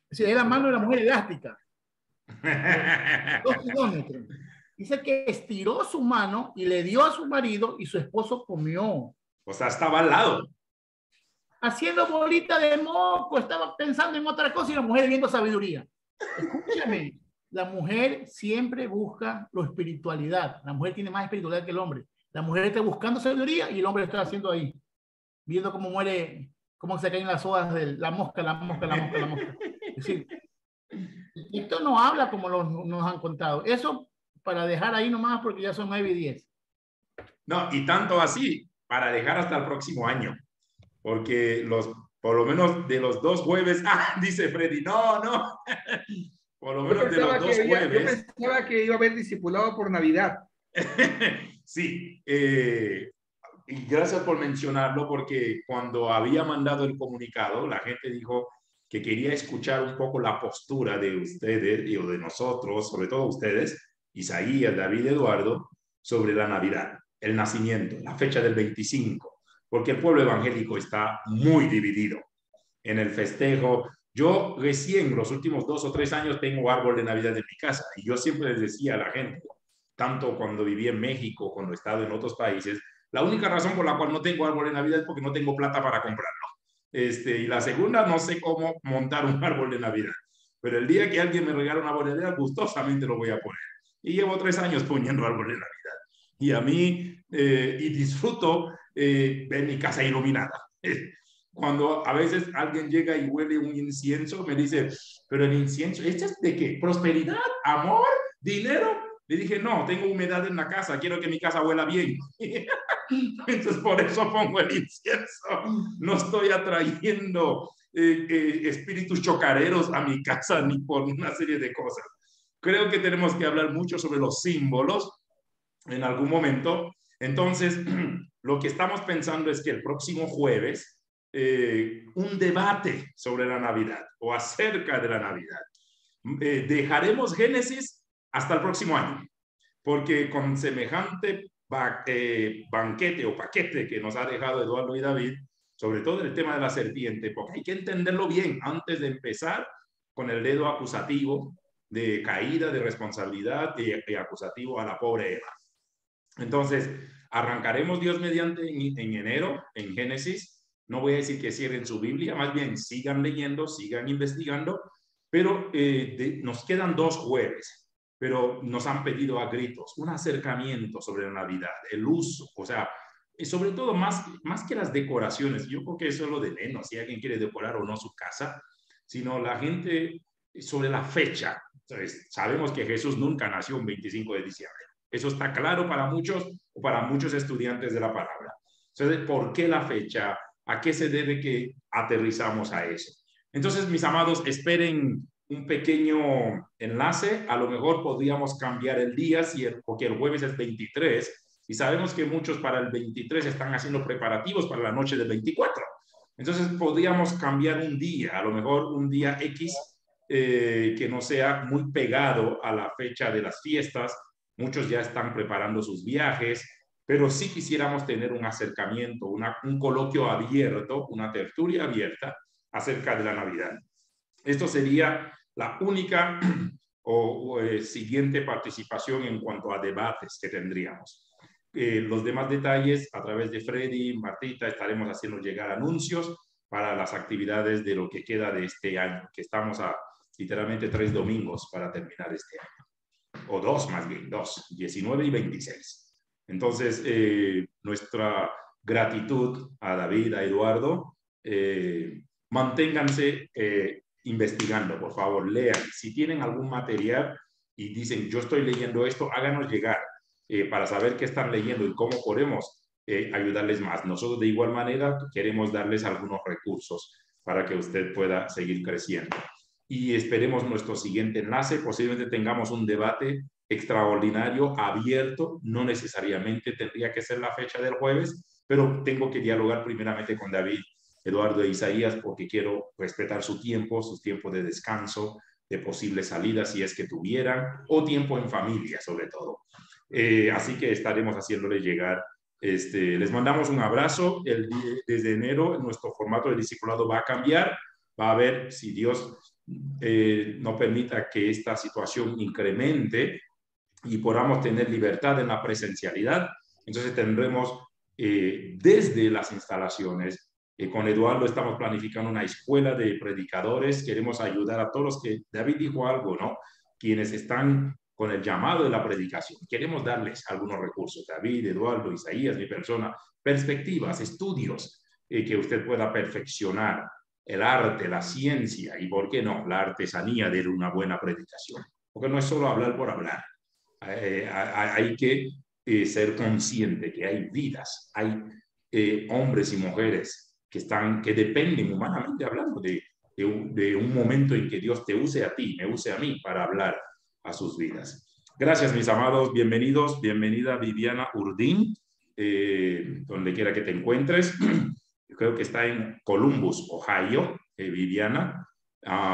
Es decir, es la mano de la mujer elástica. 2 kilómetros. Dice que estiró su mano y le dio a su marido y su esposo comió. O sea, estaba al lado. Haciendo bolita de moco, estaba pensando en otra cosa y la mujer viendo sabiduría. Escúchame, la mujer siempre busca la espiritualidad. La mujer tiene más espiritualidad que el hombre. La mujer está buscando sabiduría y el hombre está haciendo ahí, viendo cómo muere, cómo se caen las hojas de la mosca. Es decir, esto no habla como nos han contado. Eso para dejar ahí nomás porque ya son 9:10. No, y tanto así, para dejar hasta el próximo año. Porque por lo menos de los 2 jueves, dice Freddy, no. Por lo menos de los 2 jueves. Yo pensaba que iba a haber discipulado por Navidad. Sí, y gracias por mencionarlo, porque cuando había mandado el comunicado, la gente dijo que quería escuchar un poco la postura de ustedes o de nosotros, sobre todo ustedes, Isaías, David, Eduardo, sobre la Navidad, el nacimiento, la fecha del 25. Porque el pueblo evangélico está muy dividido en el festejo. Yo recién, los últimos 2 o 3 años, tengo árbol de Navidad en mi casa. Y yo siempre les decía a la gente, tanto cuando viví en México, cuando he estado en otros países, la única razón por la cual no tengo árbol de Navidad es porque no tengo plata para comprarlo. Y la segunda, no sé cómo montar un árbol de Navidad. Pero el día que alguien me regala un árbol de Navidad, gustosamente lo voy a poner. Y llevo 3 años poniendo árbol de Navidad. Y a mí, y disfruto ver mi casa iluminada. Cuando a veces alguien llega y huele un incienso, me dice, pero el incienso, ¿este es de qué? ¿Prosperidad? ¿Amor? ¿Dinero? Le dije, no, tengo humedad en la casa, quiero que mi casa huela bien. Entonces, por eso pongo el incienso. No estoy atrayendo espíritus chocareros a mi casa ni por una serie de cosas. Creo que tenemos que hablar mucho sobre los símbolos en algún momento. Entonces, lo que estamos pensando es que el próximo jueves, un debate sobre la Navidad o acerca de la Navidad. Dejaremos Génesis hasta el próximo año, porque con semejante banquete o paquete que nos ha dejado Eduardo y David, sobre todo el tema de la serpiente, porque hay que entenderlo bien antes de empezar con el dedo acusativo de caída de responsabilidad y acusativo a la pobre Eva. Entonces, arrancaremos Dios mediante en enero, en Génesis. No voy a decir que cierren su Biblia, más bien sigan leyendo, sigan investigando, pero nos quedan 2 jueves, pero nos han pedido a gritos un acercamiento sobre la Navidad, el uso, o sea, sobre todo más que las decoraciones. Yo creo que eso es lo de menos, si alguien quiere decorar o no su casa, sino la gente sobre la fecha. Entonces, sabemos que Jesús nunca nació un 25 de diciembre. Eso está claro para muchos o para muchos estudiantes de la palabra. Entonces, ¿por qué la fecha? ¿A qué se debe que aterrizamos a eso? Entonces, mis amados, esperen un pequeño enlace. A lo mejor podríamos cambiar el día, porque el jueves es 23 y sabemos que muchos para el 23 están haciendo preparativos para la noche del 24. Entonces, podríamos cambiar un día, a lo mejor un día X que no sea muy pegado a la fecha de las fiestas. Muchos ya están preparando sus viajes, pero sí quisiéramos tener un acercamiento, un coloquio abierto, una tertulia abierta acerca de la Navidad. Esto sería la única siguiente participación en cuanto a debates que tendríamos. Los demás detalles, a través de Freddy, Martita, estaremos haciendo llegar anuncios para las actividades de lo que queda de este año, que estamos a literalmente 3 domingos para terminar este año. O 2 más bien, 2, 19 y 26. Entonces, nuestra gratitud a David, a Eduardo. Manténganse investigando, por favor, lean. Si tienen algún material y dicen, yo estoy leyendo esto, háganos llegar para saber qué están leyendo y cómo podemos ayudarles más. Nosotros de igual manera queremos darles algunos recursos para que usted pueda seguir creciendo. Y esperemos nuestro siguiente enlace. Posiblemente tengamos un debate extraordinario, abierto. No necesariamente tendría que ser la fecha del jueves, pero tengo que dialogar primeramente con David, Eduardo e Isaías, porque quiero respetar su tiempo de descanso, de posibles salidas si es que tuvieran, o tiempo en familia sobre todo. Así que estaremos haciéndoles llegar. Les mandamos un abrazo. Desde enero nuestro formato de discipulado va a cambiar. Va a ver si Dios no permita que esta situación incremente y podamos tener libertad en la presencialidad. Entonces tendremos desde las instalaciones. Con Eduardo estamos planificando una escuela de predicadores. Queremos ayudar a todos los que, David dijo algo, ¿no? Quienes están con el llamado de la predicación. Queremos darles algunos recursos. David, Eduardo, Isaías, mi persona, perspectivas, estudios que usted pueda perfeccionar el arte, la ciencia y, ¿por qué no?, la artesanía de una buena predicación. Porque no es solo hablar por hablar. Hay que ser consciente que hay vidas, hay hombres y mujeres que dependen humanamente hablando de un momento en que Dios te use a ti, me use a mí para hablar a sus vidas. Gracias, mis amados, bienvenidos, bienvenida Viviana Urdín, donde quiera que te encuentres. Yo creo que está en Columbus, Ohio, Viviana.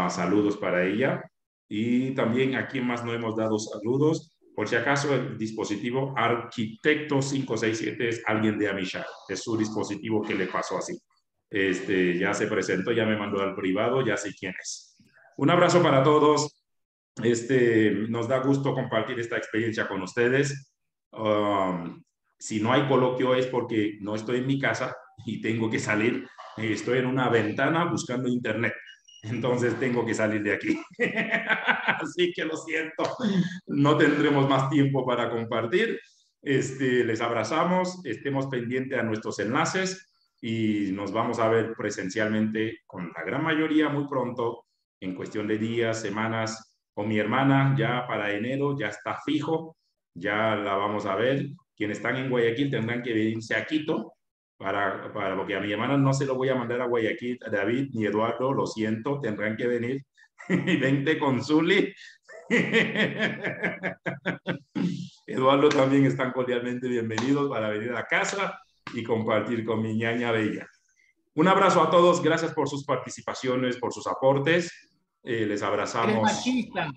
Saludos para ella. Y también a quien más no hemos dado saludos. Por si acaso, el dispositivo Arquitecto 567 es alguien de Amishar. Es su dispositivo que le pasó así. Ya se presentó, ya me mandó al privado, ya sé quién es. Un abrazo para todos. Nos da gusto compartir esta experiencia con ustedes. Si no hay coloquio es porque no estoy en mi casa y tengo que salir. Estoy en una ventana buscando internet. Entonces tengo que salir de aquí. Así que lo siento. No tendremos más tiempo para compartir. Les abrazamos. Estemos pendientes a nuestros enlaces y nos vamos a ver presencialmente con la gran mayoría muy pronto, en cuestión de días, semanas. Con mi hermana ya para enero ya está fijo. Ya la vamos a ver. Quienes están en Guayaquil tendrán que venirse a Quito. Porque a mi hermana no se lo voy a mandar a Guayaquil, a David ni Eduardo, lo siento, tendrán que venir. Vente con Zuli. Eduardo también están cordialmente bienvenidos para venir a casa y compartir con mi ñaña bella. Un abrazo a todos, gracias por sus participaciones, por sus aportes. Les abrazamos. Eres machista.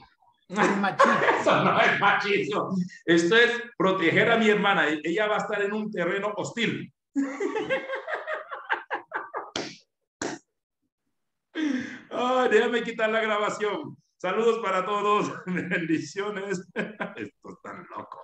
Eres machista. Eso no es machismo. Esto es proteger a mi hermana. Ella va a estar en un terreno hostil. Déjame quitar la grabación. Saludos para todos. Bendiciones. Esto es tan loco.